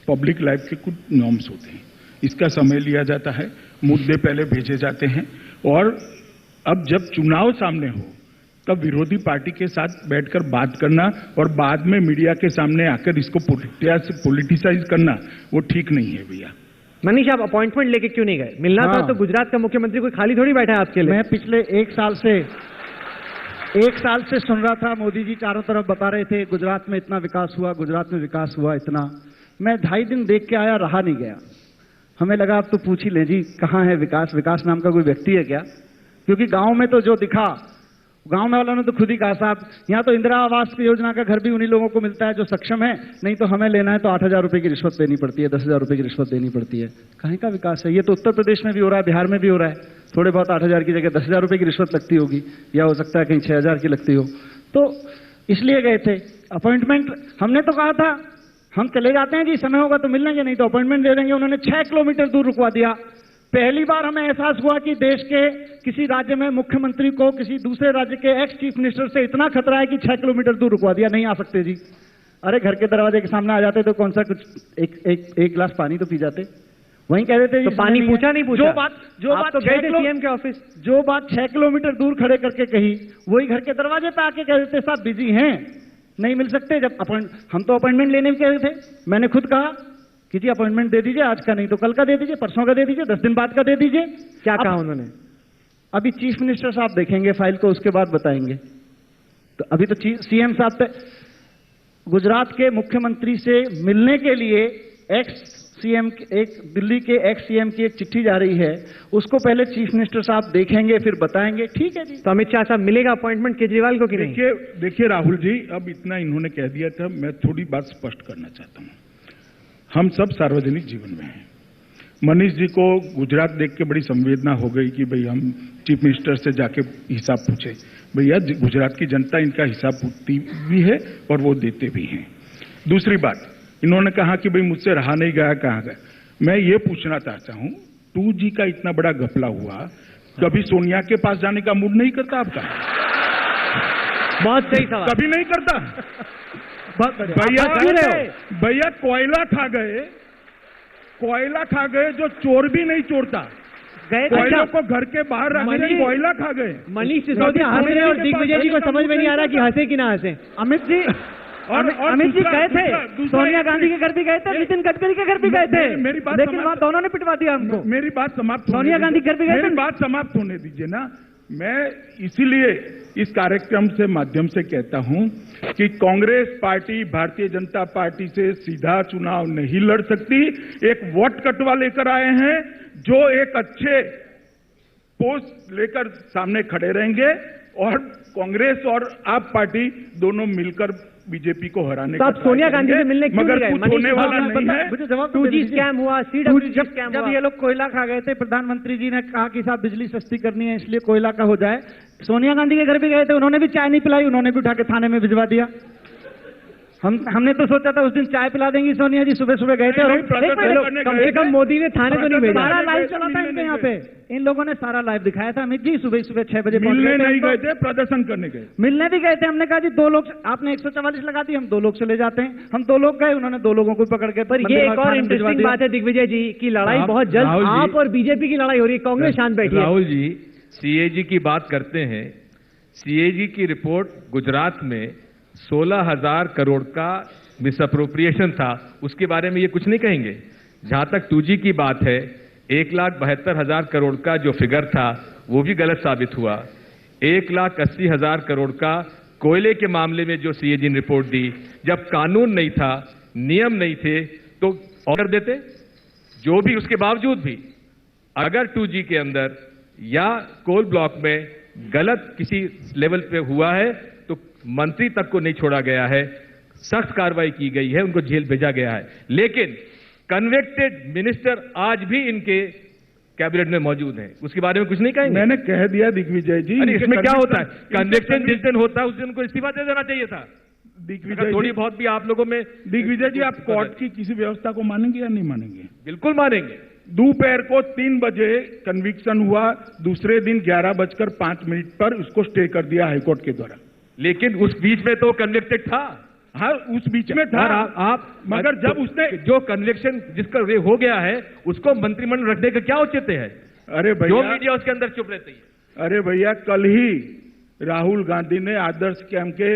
पब्लिक लाइफ के कुछ नॉर्म्स होते हैं, इसका समय लिया जाता है, मुद्दे पहले भेजे जाते हैं, और अब जब चुनाव सामने हो तब विरोधी पार्टी के साथ बैठकर बात करना और बाद में मीडिया के सामने आकर इसको पॉलिटिसाइज करना वो ठीक नहीं है भैया। मनीष, आप अपॉइंटमेंट लेके क्यों नहीं गए? मिलना था तो गुजरात का मुख्यमंत्री कोई खाली थोड़ी बैठा है आपके लिए। मैं पिछले एक साल से सुन रहा था, मोदी जी चारों तरफ बता रहे थे गुजरात में इतना विकास हुआ, गुजरात में विकास हुआ इतना। मैं 2.5 दिन देख के आया, रहा नहीं गया। हमें लगा अब तो पूछ ही ले जी, कहाँ है विकास? विकास नाम का कोई व्यक्ति है क्या? क्योंकि गांव में तो जो दिखा, गांव में वालों ने तो खुद ही कहा साहब यहाँ तो इंदिरा आवास योजना का घर भी उन्हीं लोगों को मिलता है जो सक्षम है, नहीं तो हमें लेना है तो 8,000 रुपए की रिश्वत देनी पड़ती है, 10,000 रुपए की रिश्वत देनी पड़ती है। कहीं का विकास है? ये तो उत्तर प्रदेश में भी हो रहा है, बिहार में भी हो रहा है। थोड़े बहुत 8,000 की जगह 10,000 रुपए की रिश्वत लगती होगी, या हो सकता है कहीं 6,000 की लगती हो। तो इसलिए गए थे। अपॉइंटमेंट हमने तो कहा था हम चले जाते हैं जी, समय होगा तो मिल लेंगे, नहीं तो अपॉइंटमेंट दे देंगे। उन्होंने 6 किलोमीटर दूर रुकवा दिया। पहली बार हमें एहसास हुआ कि देश के किसी राज्य में मुख्यमंत्री को किसी दूसरे राज्य के एक्स चीफ मिनिस्टर से इतना खतरा है कि 6 किलोमीटर दूर रुकवा दिया। नहीं आ सकते जी। अरे घर के दरवाजे के सामने आ जाते तो कौन सा कुछ एक गिलास पानी तो पी जाते। वहीं कह देते तो पानी पूछा नहीं पूछा? जो बात तो गए थे सीएम के ऑफिस, जो बात 6 किलोमीटर दूर खड़े करके कही, वही घर के दरवाजे पे आके कह देते साहब बिजी हैं, नहीं मिल सकते। जब हम तो अपॉइंटमेंट लेने भी कह रहे थे। मैंने खुद कहा कि जी अपॉइंटमेंट दे दीजिए, आज का नहीं तो कल का दे दीजिए, परसों का दे दीजिए, 10 दिन बाद का दे दीजिए। क्या कहा उन्होंने? अभी चीफ मिनिस्टर साहब देखेंगे फाइल को, उसके बाद बताएंगे। तो अभी तो सीएम साहब पे गुजरात के मुख्यमंत्री से मिलने के लिए दिल्ली के एक्स सीएम की एक चिट्ठी जा रही है, उसको पहले चीफ मिनिस्टर साहब देखेंगे फिर बताएंगे। ठीक है जी। तो अमित शाह साहब मिलेगा अपॉइंटमेंट केजरीवाल को कि नहीं? देखिए राहुल जी, अब इतना इन्होंने कह दिया था, मैं थोड़ी बात स्पष्ट करना चाहता हूं। हम सब सार्वजनिक जीवन में हैं। मनीष जी को गुजरात देख के बड़ी संवेदना हो गई कि भाई हम चीफ मिनिस्टर से जाके हिसाब पूछे। भैया गुजरात की जनता इनका हिसाब पूछती भी है और वो देते भी हैं। दूसरी बात, इन्होंने कहा कि भाई मुझसे रहा नहीं गया, कहाँ गया। मैं ये पूछना चाहता हूं, 2G का इतना बड़ा घपला हुआ, कभी सोनिया के पास जाने का मूड नहीं करता आपका? बहुत सही सवाल। कभी नहीं करता? भैया कोयला खा गए जो चोर भी नहीं चोरता। कोयलों को घर के बाहर रखने कोयला खा गए। मनीष सिसोदिया हंस रहे और दिग्विजय जी को समझ में नहीं आ रहा कि हंसे कि ना हंसे। अमित जी गए थे, सोनिया गांधी के घर भी गए थे, नितिन गडकरी के घर भी गए थे, लेकिन वहां दोनों ने पिटवा दिया हमको। मेरी बात समाप्त, सोनिया गांधी के घर भी गए थे। मेरी बात समाप्त होने दीजिए ना। मैं इसीलिए इस कार्यक्रम से माध्यम से कहता हूं कि कांग्रेस पार्टी भारतीय जनता पार्टी से सीधा चुनाव नहीं लड़ सकती। एक वोट कटवा लेकर आए हैं जो एक अच्छे पोस्ट लेकर सामने खड़े रहेंगे, और कांग्रेस और आप पार्टी दोनों मिलकर बीजेपी को हराने का। तो आप सोनिया गांधी से मिलने क्यों मगर गए? कुछ होने वाला नहीं है। मुझे जवाब 2G स्कैम हुआ, CWG स्कैम हुआ। जब ये लोग कोयला खा गए थे, प्रधानमंत्री जी ने कहा कि साहब बिजली सस्ती करनी है इसलिए कोयला का हो जाए। सोनिया गांधी के घर भी गए थे, उन्होंने भी चाय नहीं पिलाई, उन्होंने भी उठा के थाने में भिजवा दिया। हमने तो सोचा था उस दिन चाय पिला देंगी सोनिया जी, सुबह सुबह गए थे। कम से कम मोदी ने थाने तो नहीं भेजा। सारा लाइव चला था इनके यहाँ पे, इन लोगों ने सारा लाइव दिखाया था। अमित जी सुबह 6 बजे मिलने नहीं गए थे, प्रदर्शन करने गए। मिलने भी गए थे। हमने कहा जी 2 लोग, आपने 144 लगा दी, हम 2 लोग चले जाते हैं। हम 2 लोग गए, उन्होंने 2 लोगों को पकड़ के। पर ये एक और इंटरेस्टिंग बात है दिग्विजय जी की लड़ाई बहुत जल्द आप और बीजेपी की लड़ाई हो रही है। कांग्रेस शांत बैठी है। राहुल जी सीएजी की बात करते हैं। सीएजी की रिपोर्ट गुजरात में 16,000 करोड़ का मिसअप्रोप्रिएशन था, उसके बारे में ये कुछ नहीं कहेंगे। जहां तक 2G की बात है, 1,72,000 करोड़ का जो फिगर था वो भी गलत साबित हुआ। 1,80,000 करोड़ का कोयले के मामले में जो सीएजी ने रिपोर्ट दी, जब कानून नहीं था, नियम नहीं थे, तो ऑर्डर देते। जो भी उसके बावजूद भी अगर 2G के अंदर या कोल ब्लॉक में गलत किसी लेवल पे हुआ है तो मंत्री तक को नहीं छोड़ा गया है, सख्त कार्रवाई की गई है, उनको जेल भेजा गया है। लेकिन कन्विक्टेड मिनिस्टर आज भी इनके कैबिनेट में मौजूद हैं, उसके बारे में कुछ नहीं कहेंगे? मैंने कह दिया दिग्विजय जी। इसमें क्या होता है, कन्विक्शन जिस दिन होता है उस दिन उनको इस्तीफा दे देना चाहिए था। दिग्विजय थोड़ी बहुत भी आप लोगों में। दिग्विजय जी, आप कोर्ट की किसी व्यवस्था को मानेंगे या नहीं मानेंगे? बिल्कुल मानेंगे। दोपहर को 3 बजे कन्विक्शन हुआ, दूसरे दिन 11:05 पर उसको स्टे कर दिया हाईकोर्ट के द्वारा। लेकिन उस बीच में तो कन्विक्टेड था। हाँ, उस बीच में था। आप मगर जब उसने जो कन्विक्शन जिसका हो गया है उसको मंत्रिमंडल रखने का क्या औचित्य है? अरे भैया, जो मीडिया उसके अंदर चुप रहती है। अरे भैया, कल ही राहुल गांधी ने आदर्श कैंप के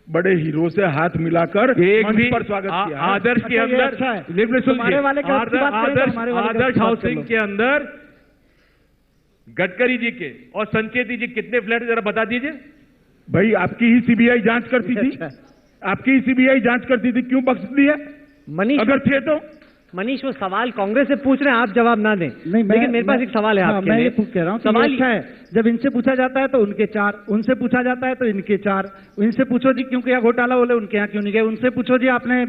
बड़े हीरो से हाथ मिलाकर एक मंच भी पर स्वागत किया। आदर्श के अंदर आदर्श हाउसिंग के अंदर गडकरी जी के और संचेती जी कितने फ्लैट जरा बता दीजिए। भाई, आपकी ही सीबीआई जांच करती थी, आपकी ही सीबीआई जांच करती थी, क्यों बख्श दिया? मनीष, अगर थे तो मनीष वो सवाल कांग्रेस से पूछ रहे हैं, आप जवाब ना दें। नहीं, लेकिन मेरे पास एक सवाल है आपके लिए। मैं ये कह रहा हूँ सवाल अच्छा है, जब इनसे पूछा जाता है तो उनके 4, उनसे पूछा जाता है तो इनके 4, इनसे पूछो जी क्यों किया घोटाला, बोले उनके यहाँ क्यों नहीं गए, उनसे पूछो जी आपने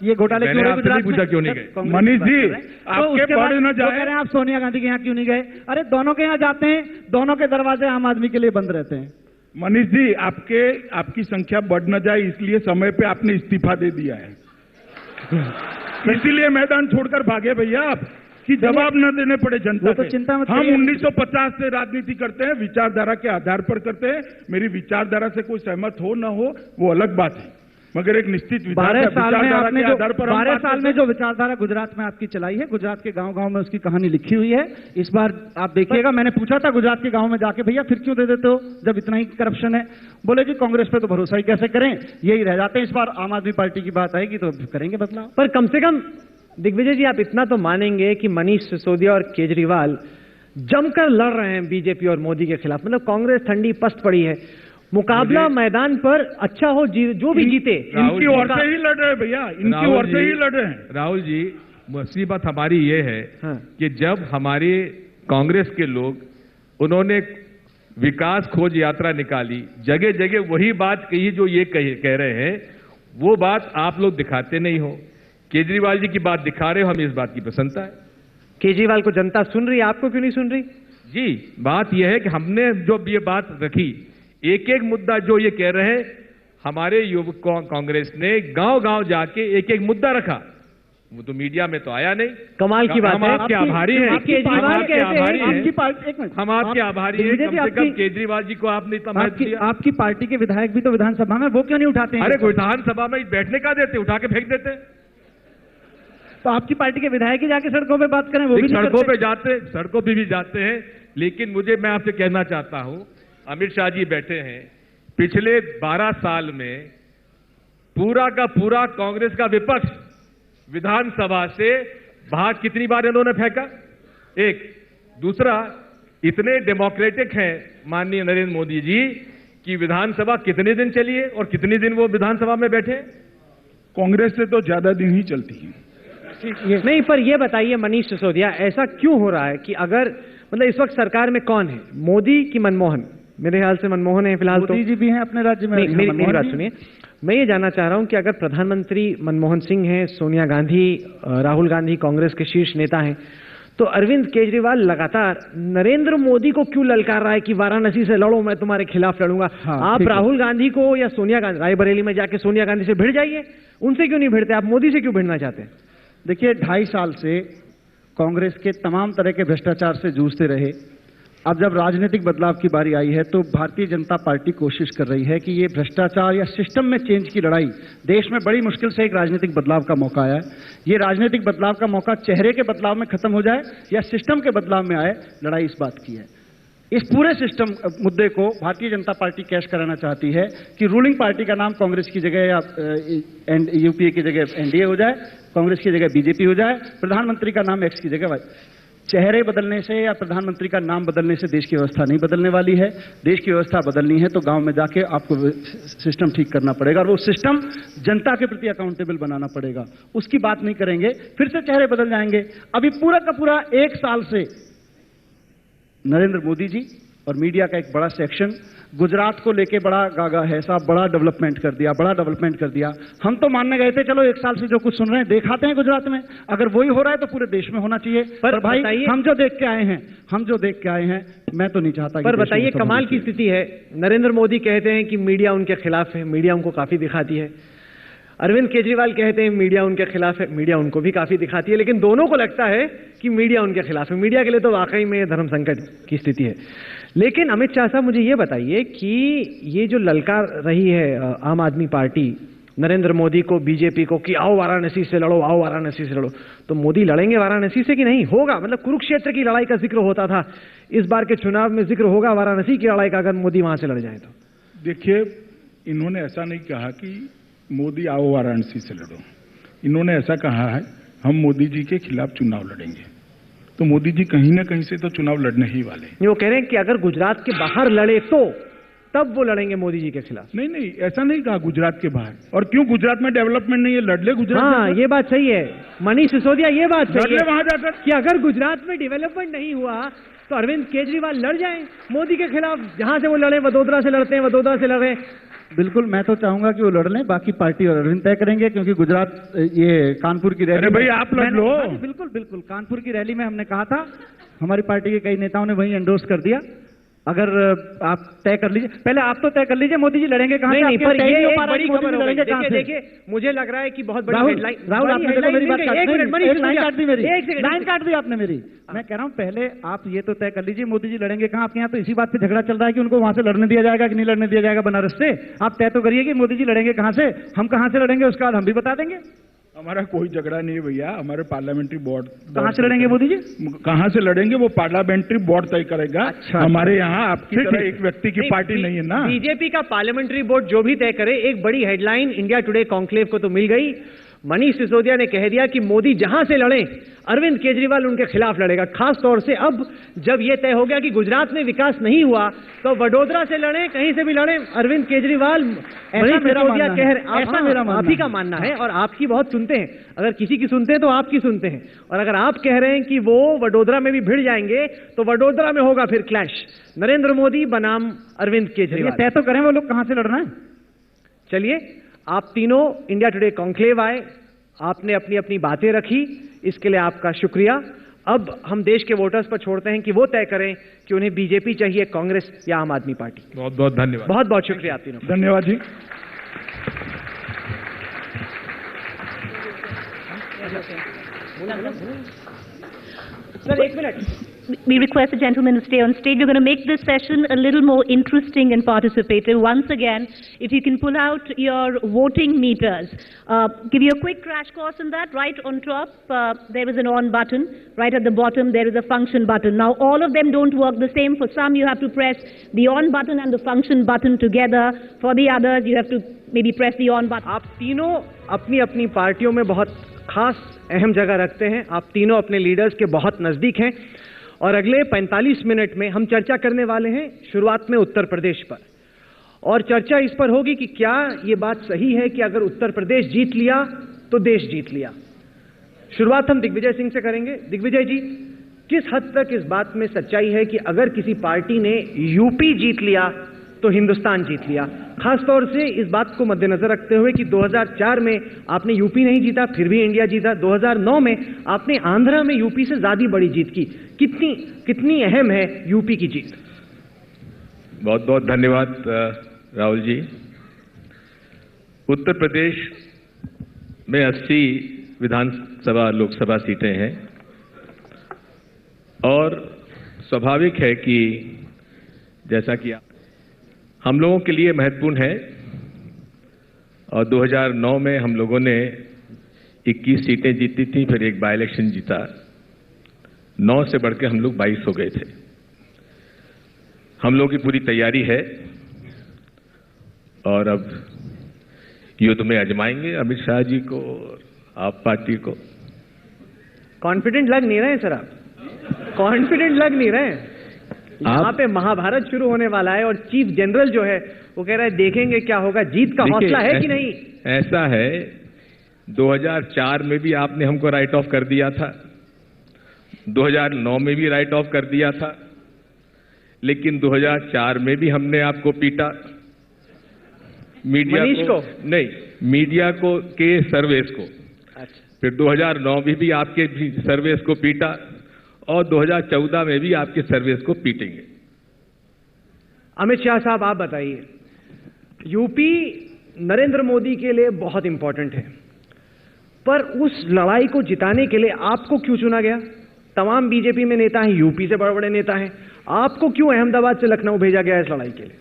ये घोटाले क्यों हुए गुजरात में, पूछा क्यों नहीं गए? मनीष जी, आपके पढ़ न जाए। कह रहे हैं आप सोनिया गांधी के यहाँ क्यों नहीं गए। अरे दोनों के यहाँ जाते हैं, दोनों के दरवाजे आम आदमी के लिए बंद रहते हैं। मनीष जी, आपकी संख्या बढ़ न जाए इसलिए समय पे आपने इस्तीफा दे दिया है। इसीलिए मैदान छोड़कर भागे भैया आप, कि जवाब न देने पड़े जनता तो से। चिंता मत हम करिए। 1950 से राजनीति करते हैं, विचारधारा के आधार पर करते हैं। मेरी विचारधारा से कोई सहमत हो न हो वो अलग बात है, मगर एक निश्चित 12 साल में आपने जो 12 साल में जो जो विचारधारा गुजरात में आपकी चलाई है, गुजरात के गांव-गांव में उसकी कहानी लिखी हुई है। इस बार आप देखिएगा, मैंने पूछा था गुजरात के गांव में जाके, भैया फिर क्यों दे देते हो जब इतना ही करप्शन है? बोले जी कांग्रेस पे तो भरोसा ही कैसे करें, यही रह जाते हैं। इस बार आम आदमी पार्टी की बात आएगी तो करेंगे बदलाव। पर कम से कम दिग्विजय जी, आप इतना तो मानेंगे कि मनीष सिसोदिया और केजरीवाल जमकर लड़ रहे हैं बीजेपी और मोदी के खिलाफ। मतलब कांग्रेस ठंडी पस्त पड़ी है, मुकाबला मैदान पर अच्छा हो, जो भी जीते। इनकी ओर से ही लड़ रहे हैं भैया, इनकी ओर से ही लड़ रहे हैं। राहुल जी, मुसीबत हमारी ये है कि जब हमारे कांग्रेस के लोग उन्होंने विकास खोज यात्रा निकाली, जगह जगह वही बात कही जो ये कह रहे हैं, वो बात आप लोग दिखाते नहीं हो। केजरीवाल जी की बात दिखा रहे हो, हमें इस बात की प्रसन्नता है। केजरीवाल को जनता सुन रही है, आपको क्यों नहीं सुन रही? जी, बात यह है कि हमने जो ये बात रखी, एक एक मुद्दा जो ये कह रहे हैं, हमारे युवक कांग्रेस ने गांव-गांव जाके एक एक मुद्दा रखा, वो तो मीडिया में तो आया नहीं। कमाल की बात है। हम आपके आभारी हैं, केजरीवाल कहते हैं हम आपके आभारी हैं। कम से कम केजरीवाल जी को आपने इतना महत्व दिया। आपकी पार्टी के विधायक भी तो विधानसभा में, वो क्यों नहीं उठाते हैं? अरे विधानसभा में बैठने का देते, उठा के फेंक देते। तो आपकी पार्टी के विधायक ही जाके सड़कों पे बात करें, वो भी सड़कों पे जाते, सड़कों पे भी जाते हैं। लेकिन मैं आपसे कहना चाहता हूं, अमित शाह जी बैठे हैं, पिछले 12 साल में पूरा का पूरा कांग्रेस का विपक्ष विधानसभा से बाहर कितनी बार इन्होंने फेंका? एक। दूसरा, इतने डेमोक्रेटिक हैं माननीय नरेंद्र मोदी जी कि विधानसभा कितने दिन चली है और कितने दिन वो विधानसभा में बैठे? कांग्रेस से तो ज्यादा दिन ही चलती है। नहीं, पर ये बताइए मनीष सिसोदिया, ऐसा क्यों हो रहा है कि अगर मतलब इस वक्त सरकार में कौन है, मोदी की मनमोहन? मेरे ख्याल से मनमोहन है फिलहाल। तो मोदी जी भी हैं अपने राज्य में। मेरी बात सुनिए, मैं ये जानना चाह रहा हूं कि अगर प्रधानमंत्री मनमोहन सिंह हैं, सोनिया गांधी, राहुल गांधी कांग्रेस के शीर्ष नेता हैं, तो अरविंद केजरीवाल लगातार नरेंद्र मोदी को क्यों ललकार रहा है कि वाराणसी से लड़ो, मैं तुम्हारे खिलाफ लड़ूंगा? आप राहुल गांधी को या सोनिया गांधी, रायबरेली में जाके सोनिया गांधी से भिड़ जाइए, उनसे क्यों नहीं भिड़ते? आप मोदी से क्यों भिड़ना चाहते हैं? देखिए, 2.5 साल से कांग्रेस के तमाम तरह के भ्रष्टाचार से जूझते रहे। अब जब राजनीतिक बदलाव की बारी आई है तो भारतीय जनता पार्टी कोशिश कर रही है कि ये भ्रष्टाचार या सिस्टम में चेंज की लड़ाई, देश में बड़ी मुश्किल से एक राजनीतिक बदलाव का मौका आया है, ये राजनीतिक बदलाव का मौका चेहरे के बदलाव में खत्म हो जाए या सिस्टम के बदलाव में आए, लड़ाई इस बात की है। इस पूरे सिस्टम मुद्दे को भारतीय जनता पार्टी कैश कराना चाहती है कि रूलिंग पार्टी का नाम कांग्रेस की जगह या यूपीए की जगह एनडीए हो जाए, कांग्रेस की जगह बीजेपी हो जाए, प्रधानमंत्री का नाम एक्स की जगह वाई। चेहरे बदलने से या प्रधानमंत्री का नाम बदलने से देश की व्यवस्था नहीं बदलने वाली है। देश की व्यवस्था बदलनी है तो गांव में जाके आपको सिस्टम ठीक करना पड़ेगा, और वो सिस्टम जनता के प्रति अकाउंटेबल बनाना पड़ेगा। उसकी बात नहीं करेंगे, फिर से चेहरे बदल जाएंगे। अभी पूरा का पूरा 1 साल से नरेंद्र मोदी जी और मीडिया का एक बड़ा सेक्शन गुजरात को लेके बड़ा गागा है, साहब बड़ा डेवलपमेंट कर दिया, बड़ा डेवलपमेंट कर दिया। हम तो मानने गए थे चलो 1 साल से जो कुछ सुन रहे हैं दिखाते हैं गुजरात में, अगर वही हो रहा है तो पूरे देश में होना चाहिए। पर भाई हम जो देख के आए हैं मैं तो नहीं चाहता। पर बताइए, कमाल की स्थिति है, नरेंद्र मोदी कहते हैं कि मीडिया उनके खिलाफ है, मीडिया उनको काफी दिखाती है। अरविंद केजरीवाल कहते हैं मीडिया उनके खिलाफ है, मीडिया उनको भी काफी दिखाती है, लेकिन दोनों को लगता है कि मीडिया उनके खिलाफ है। मीडिया के लिए तो वाकई में धर्म संकट की स्थिति है। लेकिन अमित शाह साहब, मुझे ये बताइए कि ये जो ललकार रही है आम आदमी पार्टी नरेंद्र मोदी को, बीजेपी को कि आओ वाराणसी से लड़ो, आओ वाराणसी से लड़ो, तो मोदी लड़ेंगे वाराणसी से कि नहीं? होगा, मतलब कुरुक्षेत्र की लड़ाई का जिक्र होता था, इस बार के चुनाव में जिक्र होगा वाराणसी की लड़ाई का, अगर मोदी वहां से लड़ जाए तो? देखिए, इन्होंने ऐसा नहीं कहा कि मोदी आओ वाराणसी से लड़ो। इन्होंने ऐसा कहा है हम मोदी जी के खिलाफ चुनाव लड़ेंगे। तो मोदी जी कहीं ना कहीं से तो चुनाव लड़ने ही वाले हैं। वो कह रहे हैं कि अगर गुजरात के बाहर लड़े तो तब वो लड़ेंगे मोदी जी के खिलाफ। नहीं, ऐसा नहीं कहा गुजरात के बाहर। और क्यों गुजरात में डेवलपमेंट नहीं है? लड़ ले गुजरात। हाँ, ये बात सही है मनीष सिसोदिया, ये बात सही है वहां जाकर कि अगर गुजरात में डेवलपमेंट नहीं हुआ तो अरविंद केजरीवाल लड़ जाएं मोदी के खिलाफ, जहां से वो लड़े। वडोदरा से लड़ते हैं, वडोदरा से लड़ रहे हैं। बिल्कुल, मैं तो चाहूंगा कि वो लड़ लें, बाकी पार्टी और अरविंद तय करेंगे, क्योंकि गुजरात ये कानपुर की रैली। अरे भाई आप लड़ लो। बिल्कुल बिल्कुल, कानपुर की रैली में हमने कहा था, हमारी पार्टी के कई नेताओं ने वही एंडोर्स कर दिया। अगर आप तय कर लीजिए, पहले आप तो तय कर लीजिए मोदी जी लड़ेंगे कहां से। नहीं, पर ये एक बड़ी खबर हो गई। देखिए, मुझे लग रहा है कि बहुत बड़ी हेडलाइन। राहुल, आपने मेरी बात काट दी, लाइन काट दी आपने मेरी। मैं कह रहा हूं पहले आप ये तो तय कर लीजिए मोदी जी लड़ेंगे कहां। आपके यहाँ तो इसी बात पे झगड़ा चल रहा है कि उनको वहां से लड़ने दिया जाएगा कि नहीं लड़ने दिया जाएगा बनारस से। आप तय तो करिए कि मोदी जी लड़ेंगे कहां से, हम कहां से लड़ेंगे, उसके बाद हम भी बता देंगे। हमारा कोई झगड़ा नहीं है भैया, हमारे पार्लियामेंट्री बोर्ड। कहां से लड़ेंगे मोदी जी? कहां से लड़ेंगे वो पार्लियामेंट्री बोर्ड तय करेगा। अच्छा, हमारे यहाँ आपकी तरह एक व्यक्ति की पार्टी नहीं है ना। बीजेपी का पार्लियामेंट्री बोर्ड जो भी तय करे। एक बड़ी हेडलाइन इंडिया टुडे कॉन्क्लेव को तो मिल गई। मनीष सिसोदिया ने कह दिया कि मोदी जहां से लड़े अरविंद केजरीवाल उनके खिलाफ लड़ेगा। खास तौर से अब जब यह तय हो गया कि गुजरात में विकास नहीं हुआ तो वडोदरा से लड़े, कहीं से भी लड़े, अरविंद केजरीवाल। मनीष सिसोदिया कह रहे, ऐसा मेरा आप ही का मानना है और आपकी बहुत सुनते हैं। अगर किसी की सुनते हैं तो आपकी सुनते हैं, और अगर आप कह रहे हैं कि वो वडोदरा में भी भिड़ जाएंगे तो वडोदरा में होगा फिर क्लैश, नरेंद्र मोदी बनाम अरविंद केजरीवाल। तय तो करें वो लोग कहां से लड़ना है। चलिए, आप तीनों इंडिया टुडे कॉन्क्लेव आए, आपने अपनी अपनी बातें रखी, इसके लिए आपका शुक्रिया। अब हम देश के वोटर्स पर छोड़ते हैं कि वो तय करें कि उन्हें बीजेपी चाहिए, कांग्रेस या आम आदमी पार्टी। बहुत बहुत धन्यवाद। बहुत बहुत शुक्रिया आप तीनों। धन्यवाद जी। सर, एक minute. We request the gentleman to stay on stage. We're going to make this session a little more interesting and participative. Once again, if you can pull out your voting meters, give you a quick crash course on that. Right on top, there is an on button. Right at the bottom, there is a function button. Now, all of them don't work the same. For some, you have to press the on button and the function button together. For the others, you have to maybe press the on button. आप तीनों अपनी अपनी पार्टियों में बहुत खास अहम जगह रखते हैं। आप तीनों अपने लीडर्स के बहुत नजदीक हैं और अगले 45 मिनट में हम चर्चा करने वाले हैं शुरुआत में उत्तर प्रदेश पर। और चर्चा इस पर होगी कि क्या ये बात सही है कि अगर उत्तर प्रदेश जीत लिया तो देश जीत लिया। शुरुआत हम दिग्विजय सिंह से करेंगे। दिग्विजय जी, किस हद तक इस बात में सच्चाई है कि अगर किसी पार्टी ने यूपी जीत लिया तो हिंदुस्तान जीत लिया? खास तौर से इस बात को मद्देनजर रखते हुए कि 2004 में आपने यूपी नहीं जीता, फिर भी इंडिया जीता। 2009 में आपने आंध्रा में यूपी से ज्यादा बड़ी जीत की। कितनी अहम है यूपी की जीत? बहुत बहुत धन्यवाद राहुल जी। उत्तर प्रदेश में 80 विधानसभा लोकसभा सीटें हैं और स्वाभाविक है कि जैसा कि हम लोगों के लिए महत्वपूर्ण है। और 2009 में हम लोगों ने 21 सीटें जीती थी, फिर एक बाई इलेक्शन जीता, 9 से बढ़ के हम लोग 22 हो गए थे। हम लोगों की पूरी तैयारी है और अब युद्ध में आजमाएंगे अमित शाह जी को और आप पार्टी को। कॉन्फिडेंट लग नहीं रहे हैं सर आप। कॉन्फिडेंट लग नहीं रहे। यहाँ पे महाभारत शुरू होने वाला है और चीफ जनरल जो है वो कह रहा है देखेंगे क्या होगा, जीत का हौसला है कि नहीं? ऐसा है, 2004 में भी आपने हमको राइट ऑफ कर दिया था, 2009 में भी राइट ऑफ कर दिया था, लेकिन 2004 में भी हमने आपको पीटा, मीडिया को नहीं, मीडिया को के सर्वेस को। अच्छा। फिर 2009 में भी आपके सर्वेस को पीटा और 2014 में भी आपके सर्वेस को पीटेंगे। अमित शाह साहब, आप बताइए, यूपी नरेंद्र मोदी के लिए बहुत इंपॉर्टेंट है, पर उस लड़ाई को जिताने के लिए आपको क्यों चुना गया? तमाम बीजेपी में नेता हैं, यूपी से बड़े बड़े नेता हैं, आपको क्यों अहमदाबाद से लखनऊ भेजा गया इस लड़ाई के लिए?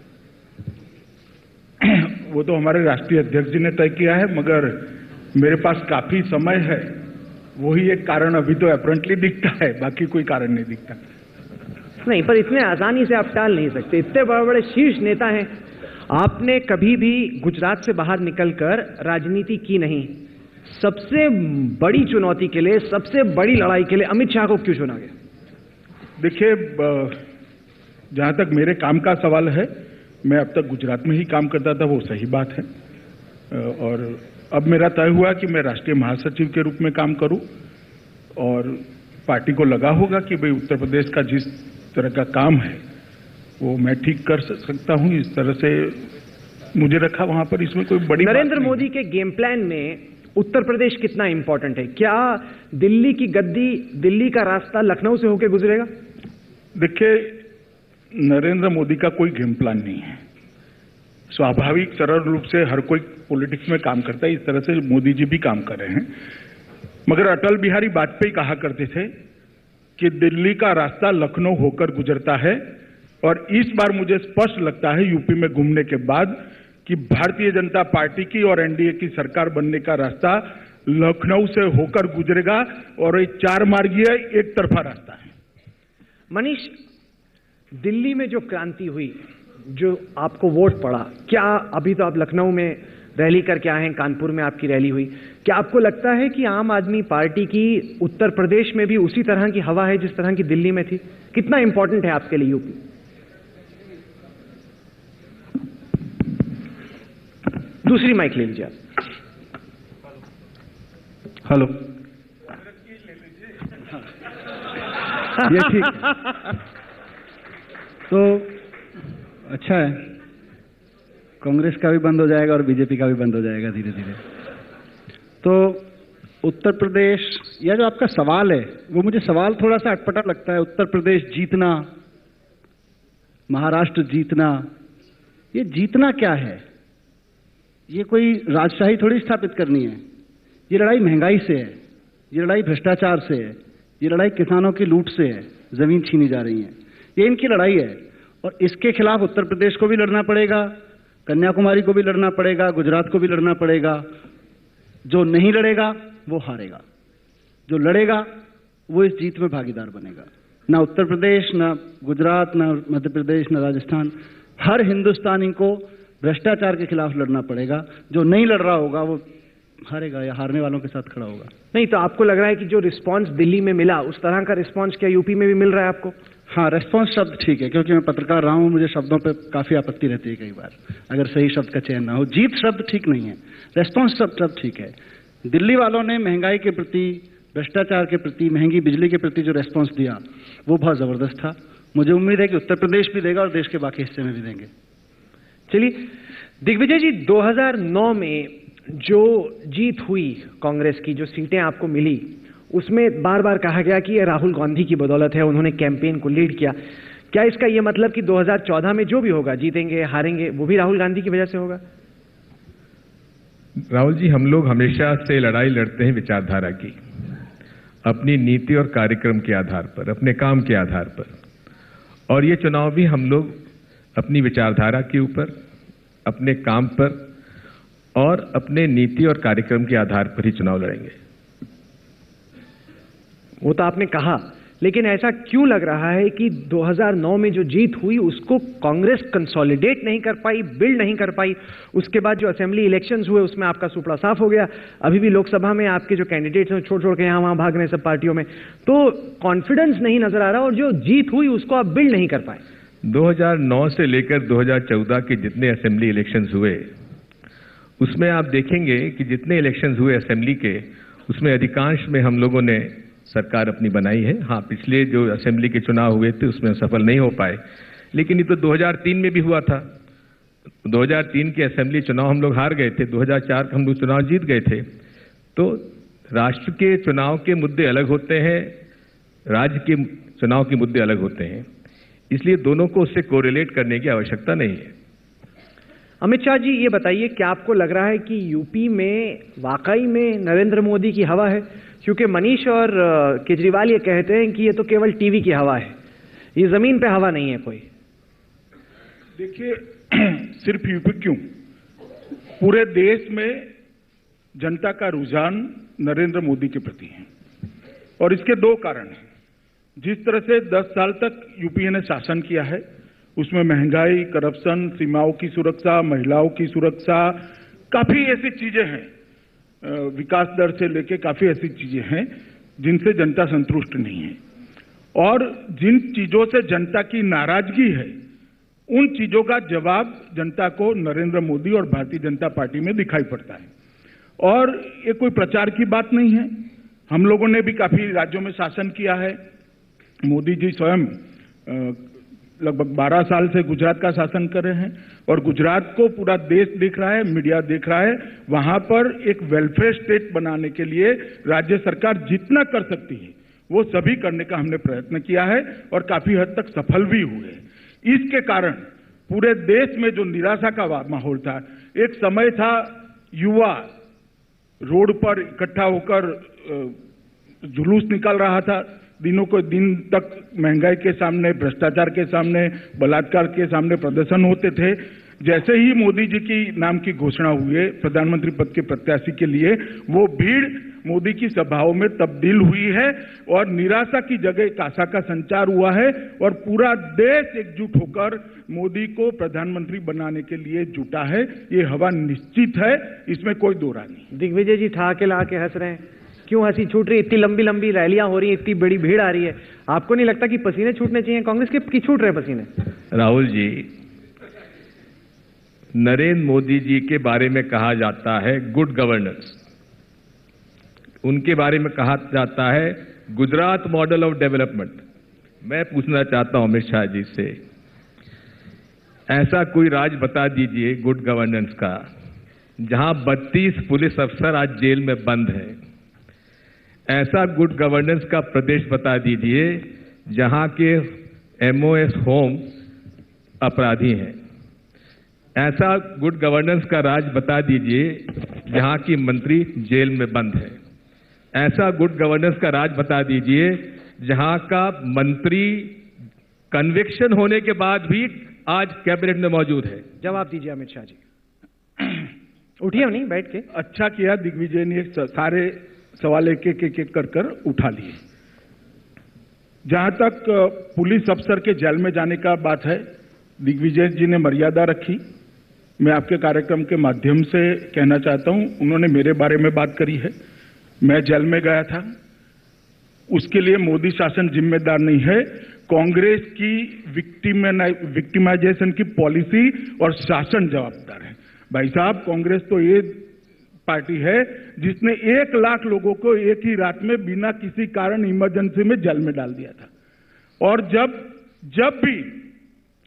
वो तो हमारे राष्ट्रीय अध्यक्ष जी ने तय किया है, मगर मेरे पास काफी समय है, वही एक कारण अभी तो अपरेंटली दिखता है, बाकी कोई कारण नहीं दिखता। नहीं, पर इतने आसानी से आप टाल नहीं सकते, इतने बड़े बड़े शीर्ष नेता हैं। आपने कभी भी गुजरात से बाहर निकलकर राजनीति की नहीं, सबसे बड़ी चुनौती के लिए, सबसे बड़ी लड़ाई के लिए अमित शाह को क्यों चुना गया? देखिए, जहां तक मेरे काम का सवाल है, मैं अब तक गुजरात में ही काम करता था, वो सही बात है, और अब मेरा तय हुआ कि मैं राष्ट्रीय महासचिव के रूप में काम करूं, और पार्टी को लगा होगा कि भाई उत्तर प्रदेश का जिस तरह का काम है वो मैं ठीक कर सकता हूं, इस तरह से मुझे रखा वहां पर। इसमें कोई बड़ी नरेंद्र मोदी के गेम प्लान में उत्तर प्रदेश कितना इंपॉर्टेंट है? क्या दिल्ली की गद्दी, दिल्ली का रास्ता लखनऊ से होकर गुजरेगा? देखिए, नरेंद्र मोदी का कोई गेम प्लान नहीं है। स्वाभाविक सरल रूप से हर कोई पॉलिटिक्स में काम करता है, इस तरह से मोदी जी भी काम कर रहे हैं। मगर अटल बिहारी वाजपेयी कहा करते थे कि दिल्ली का रास्ता लखनऊ होकर गुजरता है, और इस बार मुझे स्पष्ट लगता है यूपी में घूमने के बाद कि भारतीय जनता पार्टी की और एनडीए की सरकार बनने का रास्ता लखनऊ से होकर गुजरेगा, और ये चार मार्गीय एक तरफा रास्ता है। मनीष, दिल्ली में जो क्रांति हुई, जो आपको वोट पड़ा, क्या अभी तो आप लखनऊ में रैली करके आए हैं, कानपुर में आपकी रैली हुई, क्या आपको लगता है कि आम आदमी पार्टी की उत्तर प्रदेश में भी उसी तरह की हवा है जिस तरह की दिल्ली में थी? कितना इंपॉर्टेंट है आपके लिए यूपी? दूसरी माइक ले लीजिए आप। हेलो, ये ठीक तो अच्छा है, कांग्रेस का भी बंद हो जाएगा और बीजेपी का भी बंद हो जाएगा धीरे धीरे। तो उत्तर प्रदेश, यह जो आपका सवाल है वो मुझे सवाल थोड़ा सा अटपटा लगता है। उत्तर प्रदेश जीतना, महाराष्ट्र जीतना, ये जीतना क्या है? ये कोई राजशाही थोड़ी स्थापित करनी है। ये लड़ाई महंगाई से है, ये लड़ाई भ्रष्टाचार से है, ये लड़ाई किसानों की लूट से है, जमीन छीनी जा रही है, ये इनकी लड़ाई है। और इसके खिलाफ उत्तर प्रदेश को भी लड़ना पड़ेगा, कन्याकुमारी को भी लड़ना पड़ेगा, गुजरात को भी लड़ना पड़ेगा। जो नहीं लड़ेगा वो हारेगा, जो लड़ेगा वो इस जीत में भागीदार बनेगा। ना उत्तर प्रदेश, ना गुजरात, ना मध्य प्रदेश, ना राजस्थान, हर हिंदुस्तानी को भ्रष्टाचार के खिलाफ लड़ना पड़ेगा। जो नहीं लड़ रहा होगा वो हारेगा या हारने वालों के साथ खड़ा होगा। नहीं तो आपको लग रहा है कि जो रिस्पांस दिल्ली में मिला उस तरह का रिस्पांस क्या यूपी में भी मिल रहा है आपको? हाँ, रेस्पॉन्स शब्द ठीक है, क्योंकि मैं पत्रकार रहा हूं, मुझे शब्दों पे काफी आपत्ति रहती है कई बार, अगर सही शब्द का चयन ना हो। जीत शब्द ठीक नहीं है, रेस्पॉन्स शब्द ठीक है। दिल्ली वालों ने महंगाई के प्रति, भ्रष्टाचार के प्रति, महंगी बिजली के प्रति जो रेस्पॉन्स दिया वो बहुत जबरदस्त था। मुझे उम्मीद है कि उत्तर प्रदेश भी देगा और देश के बाकी हिस्से में भी देंगे। चलिए दिग्विजय जी, 2009 में जो जीत हुई कांग्रेस की, जो सीटें आपको मिली, उसमें बार बार कहा गया कि यह राहुल गांधी की बदौलत है, उन्होंने कैंपेन को लीड किया। क्या इसका यह मतलब कि 2014 में जो भी होगा, जीतेंगे हारेंगे, वो भी राहुल गांधी की वजह से होगा? राहुल जी, हम लोग हमेशा से लड़ाई लड़ते हैं विचारधारा की, अपनी नीति और कार्यक्रम के आधार पर, अपने काम के आधार पर, और ये चुनाव भी हम लोग अपनी विचारधारा के ऊपर, अपने काम पर और अपने नीति और कार्यक्रम के आधार पर ही चुनाव लड़ेंगे। वो तो आपने कहा, लेकिन ऐसा क्यों लग रहा है कि 2009 में जो जीत हुई उसको कांग्रेस कंसोलिडेट नहीं कर पाई, बिल्ड नहीं कर पाई? उसके बाद जो असेंबली इलेक्शंस हुए उसमें आपका सुपड़ा साफ हो गया। अभी भी लोकसभा में आपके जो कैंडिडेट्स हैं छोड़ छोड़ के यहाँ वहाँ भाग रहे हैं सब पार्टियों में, तो कॉन्फिडेंस नहीं नजर आ रहा और जो जीत हुई उसको आप बिल्ड नहीं कर पाए। 2009 से लेकर 2014 के जितने असेंबली इलेक्शंस हुए उसमें आप देखेंगे कि जितने इलेक्शंस हुए असेंबली के, उसमें अधिकांश में हम लोगों ने सरकार अपनी बनाई है। हाँ, पिछले जो असेंबली के चुनाव हुए थे उसमें सफल नहीं हो पाए, लेकिन ये तो 2003 में भी हुआ था। 2003 के असेंबली चुनाव हम लोग हार गए थे, 2004 का हम लोग चुनाव जीत गए थे। तो राष्ट्र के चुनाव के मुद्दे अलग होते हैं, राज्य के चुनाव के मुद्दे अलग होते हैं, इसलिए दोनों को उससे कोरिलेट करने की आवश्यकता नहीं है। अमित शाह जी, ये बताइए, क्या आपको लग रहा है कि यूपी में वाकई में नरेंद्र मोदी की हवा है? क्योंकि मनीष और केजरीवाल ये कहते हैं कि ये तो केवल टीवी की हवा है, ये जमीन पे हवा नहीं है कोई। देखिए, सिर्फ यूपी क्यों, पूरे देश में जनता का रुझान नरेंद्र मोदी के प्रति है और इसके दो कारण हैं। जिस तरह से 10 साल तक यूपीए ने शासन किया है उसमें महंगाई, करप्शन, सीमाओं की सुरक्षा, महिलाओं की सुरक्षा, काफी ऐसी चीजें हैं, विकास दर से लेके काफी ऐसी चीजें हैं जिनसे जनता संतुष्ट नहीं है। और जिन चीजों से जनता की नाराजगी है उन चीजों का जवाब जनता को नरेंद्र मोदी और भारतीय जनता पार्टी में दिखाई पड़ता है। और ये कोई प्रचार की बात नहीं है, हम लोगों ने भी काफी राज्यों में शासन किया है। मोदी जी स्वयं लगभग 12 साल से गुजरात का शासन कर रहे हैं और गुजरात को पूरा देश देख रहा है, मीडिया देख रहा है। वहां पर एक वेलफेयर स्टेट बनाने के लिए राज्य सरकार जितना कर सकती है वो सभी करने का हमने प्रयत्न किया है और काफी हद तक सफल भी हुए। इसके कारण पूरे देश में जो निराशा का माहौल था, एक समय था युवा रोड पर इकट्ठा होकर जुलूस निकाल रहा था, दिनों को दिन तक महंगाई के सामने, भ्रष्टाचार के सामने, बलात्कार के सामने प्रदर्शन होते थे। जैसे ही मोदी जी की नाम की घोषणा हुई प्रधानमंत्री पद के प्रत्याशी के लिए, वो भीड़ मोदी की सभाओं में तब्दील हुई है और निराशा की जगह एक आशा का संचार हुआ है और पूरा देश एकजुट होकर मोदी को प्रधानमंत्री बनाने के लिए जुटा है। ये हवा निश्चित है, इसमें कोई दो राय नहीं। दिग्विजय जी ठा के ला के हंस रहे हैं, क्यों हंसी छूट रही? इतनी लंबी लंबी रैलियां हो रही है, इतनी बड़ी भीड़ आ रही है, आपको नहीं लगता कि पसीने छूटने चाहिए कांग्रेस के, कि छूट रहे पसीने? राहुल जी, नरेंद्र मोदी जी के बारे में कहा जाता है गुड गवर्नेंस, उनके बारे में कहा जाता है गुजरात मॉडल ऑफ डेवलपमेंट। मैं पूछना चाहता हूं अमित शाह जी से, ऐसा कोई राज्य बता दीजिए गुड गवर्नेंस का जहां 32 पुलिस अफसर आज जेल में बंद हैं। ऐसा गुड गवर्नेंस का प्रदेश बता दीजिए जहां के एमओएस होम अपराधी हैं। ऐसा गुड गवर्नेंस का राज्य बता दीजिए जहां की मंत्री जेल में बंद है। ऐसा गुड गवर्नेंस का राज्य बता दीजिए जहां का मंत्री कन्विक्शन होने के बाद भी आज कैबिनेट में मौजूद है। जवाब दीजिए अमित शाह जी। उठिए नहीं, बैठ के। अच्छा किया दिग्विजय ने सारे सवाल एक एक कर उठा लिए। जहां तक पुलिस अफसर के जेल में जाने का बात है, दिग्विजय जी ने मर्यादा रखी। मैं आपके कार्यक्रम के माध्यम से कहना चाहता हूं, उन्होंने मेरे बारे में बात करी है, मैं जेल में गया था, उसके लिए मोदी शासन जिम्मेदार नहीं है। कांग्रेस की विक्टिमाइजेशन की पॉलिसी और शासन जवाबदार है। भाई साहब, कांग्रेस तो ये पार्टी है जिसने 1 लाख लोगों को एक ही रात में बिना किसी कारण इमरजेंसी में जेल में डाल दिया था। और जब भी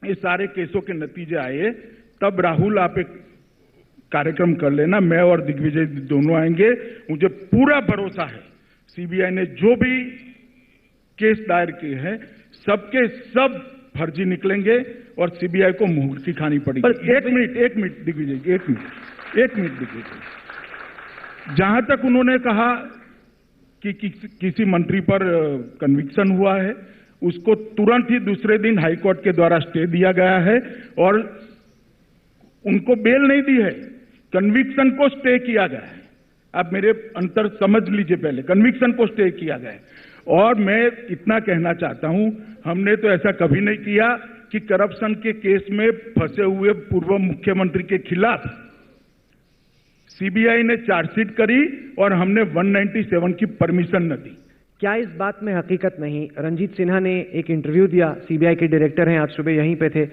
ये सारे केसों के नतीजे आए, तब राहुल आप एक कार्यक्रम कर लेना, मैं और दिग्विजय दोनों आएंगे। मुझे पूरा भरोसा है सीबीआई ने जो भी केस दायर किए हैं सबके सब फर्जी निकलेंगे और सीबीआई को मुंह खानी पड़ेगी। पर एक मिनट दिग्विजय, एक मिनट दिग्विजय, जहां तक उन्होंने कहा कि किसी मंत्री पर कन्विक्शन हुआ है, उसको तुरंत ही दूसरे दिन हाईकोर्ट के द्वारा स्टे दिया गया है और उनको बेल नहीं दी है, कन्विक्शन को स्टे किया गया है। आप मेरे अंतर समझ लीजिए, पहले कन्विक्शन को स्टे किया गया है और मैं इतना कहना चाहता हूं, हमने तो ऐसा कभी नहीं किया कि करप्शन के केस में फंसे हुए पूर्व मुख्यमंत्री के खिलाफ सीबीआई ने चार्जशीट करी और हमने 197 की परमिशन न दी। क्या इस बात में हकीकत नहीं? रंजीत सिन्हा ने एक इंटरव्यू दिया, सीबीआई के डायरेक्टर हैं, आज सुबह यहीं पे थे,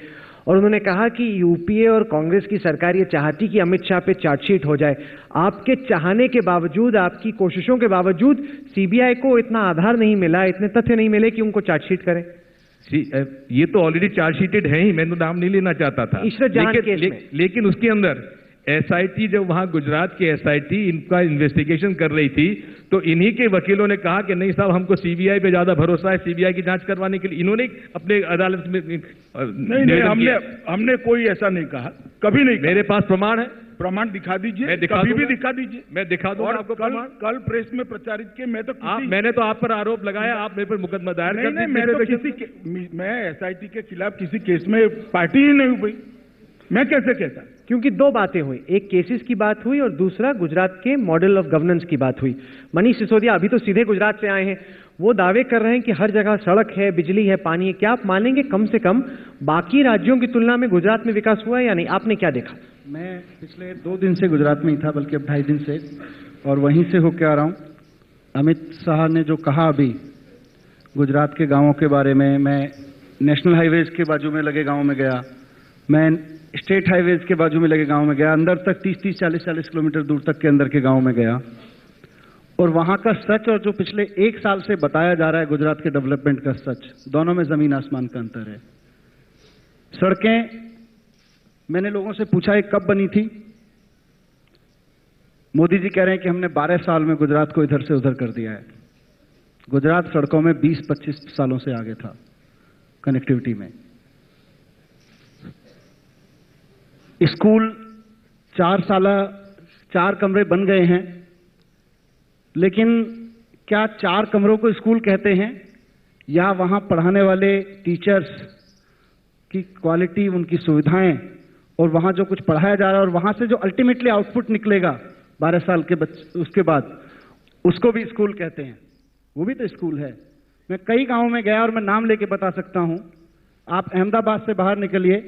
और उन्होंने कहा कि यूपीए और कांग्रेस की सरकार ये चाहती कि अमित शाह पे चार्जशीट हो जाए। आपके चाहने के बावजूद, आपकी कोशिशों के बावजूद सीबीआई को इतना आधार नहीं मिला, इतने तथ्य नहीं मिले कि उनको चार्जशीट करें। ये तो ऑलरेडी चार्जशीटेड है ही, मैं तो नाम नहीं लेना चाहता था, लेकिन उसके अंदर एसआईटी, जब वहां गुजरात की एसआईटी इनका इन्वेस्टिगेशन कर रही थी, तो इन्हीं के वकीलों ने कहा कि नहीं साहब, हमको सीबीआई पे ज्यादा भरोसा है, सीबीआई की जांच करवाने के लिए इन्होंने अपने अदालत में नहीं, हमने कोई ऐसा नहीं कहा, कभी नहीं। मेरे पास प्रमाण है, प्रमाण दिखा दीजिए, कभी भी दिखा दीजिए, मैं दिखा दूंगा आपको प्रमाण। कल प्रेस में प्रचारित किए, मैं तो मैंने तो आप पर आरोप लगाया, आप मेरे पर मुकदमा दायर कर दिया। मैं एसआईटी के खिलाफ किसी केस में पार्टी ही नहीं हुई, मैं कैसे कहता? क्योंकि दो बातें हुई, एक केसेस की बात हुई और दूसरा गुजरात के मॉडल ऑफ गवर्नेंस की बात हुई। मनीष सिसोदिया अभी तो सीधे गुजरात से आए हैं, वो दावे कर रहे हैं कि हर जगह सड़क है, बिजली है, पानी है। क्या आप मानेंगे कम से कम बाकी राज्यों की तुलना में गुजरात में विकास हुआ है या नहीं? आपने क्या देखा? मैं पिछले 2 दिन से गुजरात में ही था, बल्कि अब 2.5 दिन से, और वहीं से होकर आ रहा हूँ। अमित शाह ने जो कहा अभी गुजरात के गाँवों के बारे में, मैं नेशनल हाईवेज के बाजू में लगे गाँव में गया, मैं स्टेट हाईवेज के बाजू में लगे गांव में गया, अंदर तक 30-30, 40-40 किलोमीटर दूर तक के अंदर के गांव में गया, और वहां का सच और जो पिछले 1 साल से बताया जा रहा है गुजरात के डेवलपमेंट का सच, दोनों में जमीन आसमान का अंतर है। सड़कें, मैंने लोगों से पूछा ये कब बनी थी? मोदी जी कह रहे हैं कि हमने 12 साल में गुजरात को इधर से उधर कर दिया है। गुजरात सड़कों में 20-25 सालों से आगे था कनेक्टिविटी में। स्कूल 4 कमरे बन गए हैं, लेकिन क्या 4 कमरों को स्कूल कहते हैं, या वहां पढ़ाने वाले टीचर्स की क्वालिटी, उनकी सुविधाएं, और वहां जो कुछ पढ़ाया जा रहा है और वहां से जो अल्टीमेटली आउटपुट निकलेगा 12 साल के उसके बाद, उसको भी स्कूल कहते हैं। वो भी तो स्कूल है। मैं कई गांवों में गया और मैं नाम लेके बता सकता हूं। आप अहमदाबाद से बाहर निकलिए,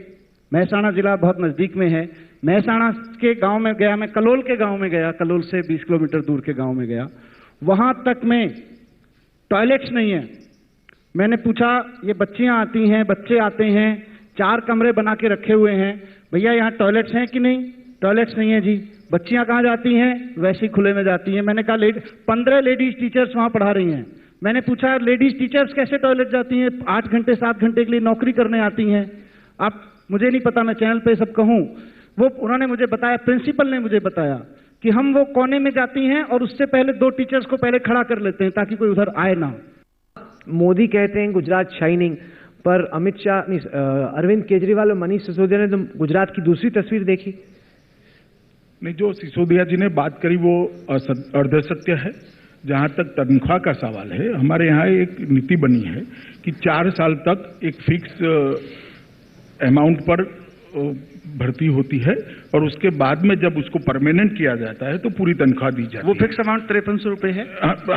महसाणा जिला बहुत नजदीक में है, महसाणा के गांव में गया, मैं कलोल के गांव में गया, कलोल से 20 किलोमीटर दूर के गांव में गया, वहां तक में टॉयलेट्स नहीं है। मैंने पूछा, ये बच्चियां आती हैं, बच्चे आते हैं, 4 कमरे बना के रखे हुए हैं, भैया यहाँ टॉयलेट्स हैं कि नहीं? टॉयलेट्स नहीं है जी। बच्चियां कहाँ जाती हैं? वैसे ही खुले में जाती हैं। मैंने कहा 15 लेडीज टीचर्स वहां पढ़ा रही हैं। मैंने पूछा, लेडीज टीचर्स कैसे टॉयलेट जाती हैं? 8 घंटे 7 घंटे के लिए नौकरी करने आती हैं। आप, मुझे नहीं पता, मैं चैनल पे सब कहूं, वो उन्होंने मुझे बताया, प्रिंसिपल ने मुझे बताया कि हम वो कोने में जाती हैं और उससे पहले 2 टीचर्स को पहले खड़ा कर लेते हैं ताकि कोई उधर आए ना। मोदी कहते हैं गुजरात शाइनिंग, पर अमित शाह, अरविंद केजरीवाल और मनीष सिसोदिया ने तो गुजरात की दूसरी तस्वीर देखी। नहीं, जो सिसोदिया जी ने बात करी वो अर्धसत्य है। जहां तक तनख्वाह का सवाल है, हमारे यहाँ एक नीति बनी है कि 4 साल तक एक फिक्स अमाउंट पर भर्ती होती है और उसके बाद में जब उसको परमानेंट किया जाता है तो पूरी तनख्वाह दी जाती है। वो फिक्स अमाउंट 5300 रुपए है।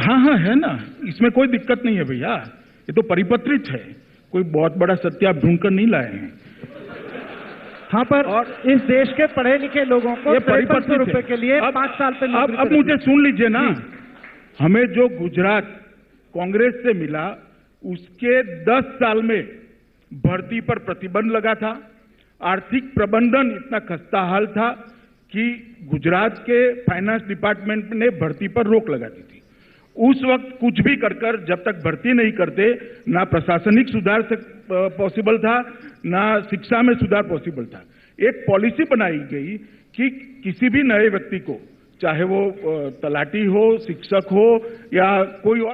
हाँ है ना, इसमें कोई दिक्कत नहीं है भैया, ये तो परिपत्रित है, कोई बहुत बड़ा सत्य आप ढूंढ कर नहीं लाए हैं। हाँ, पर और इस देश के पढ़े लिखे लोगों को 5300 रुपए के लिए 5 साल पे नौकरी। अब मुझे सुन लीजिए ना, हमें जो गुजरात कांग्रेस से मिला उसके 10 साल में भर्ती पर प्रतिबंध लगा था। आर्थिक प्रबंधन इतना खस्ताहाल था कि गुजरात के फाइनेंस डिपार्टमेंट ने भर्ती पर रोक लगा दी थी। उस वक्त कुछ भी कर जब तक भर्ती नहीं करते, ना प्रशासनिक सुधार से पॉसिबल था, ना शिक्षा में सुधार पॉसिबल था। एक पॉलिसी बनाई गई कि किसी भी नए व्यक्ति को, चाहे वो तलाटी हो, शिक्षक हो या कोई और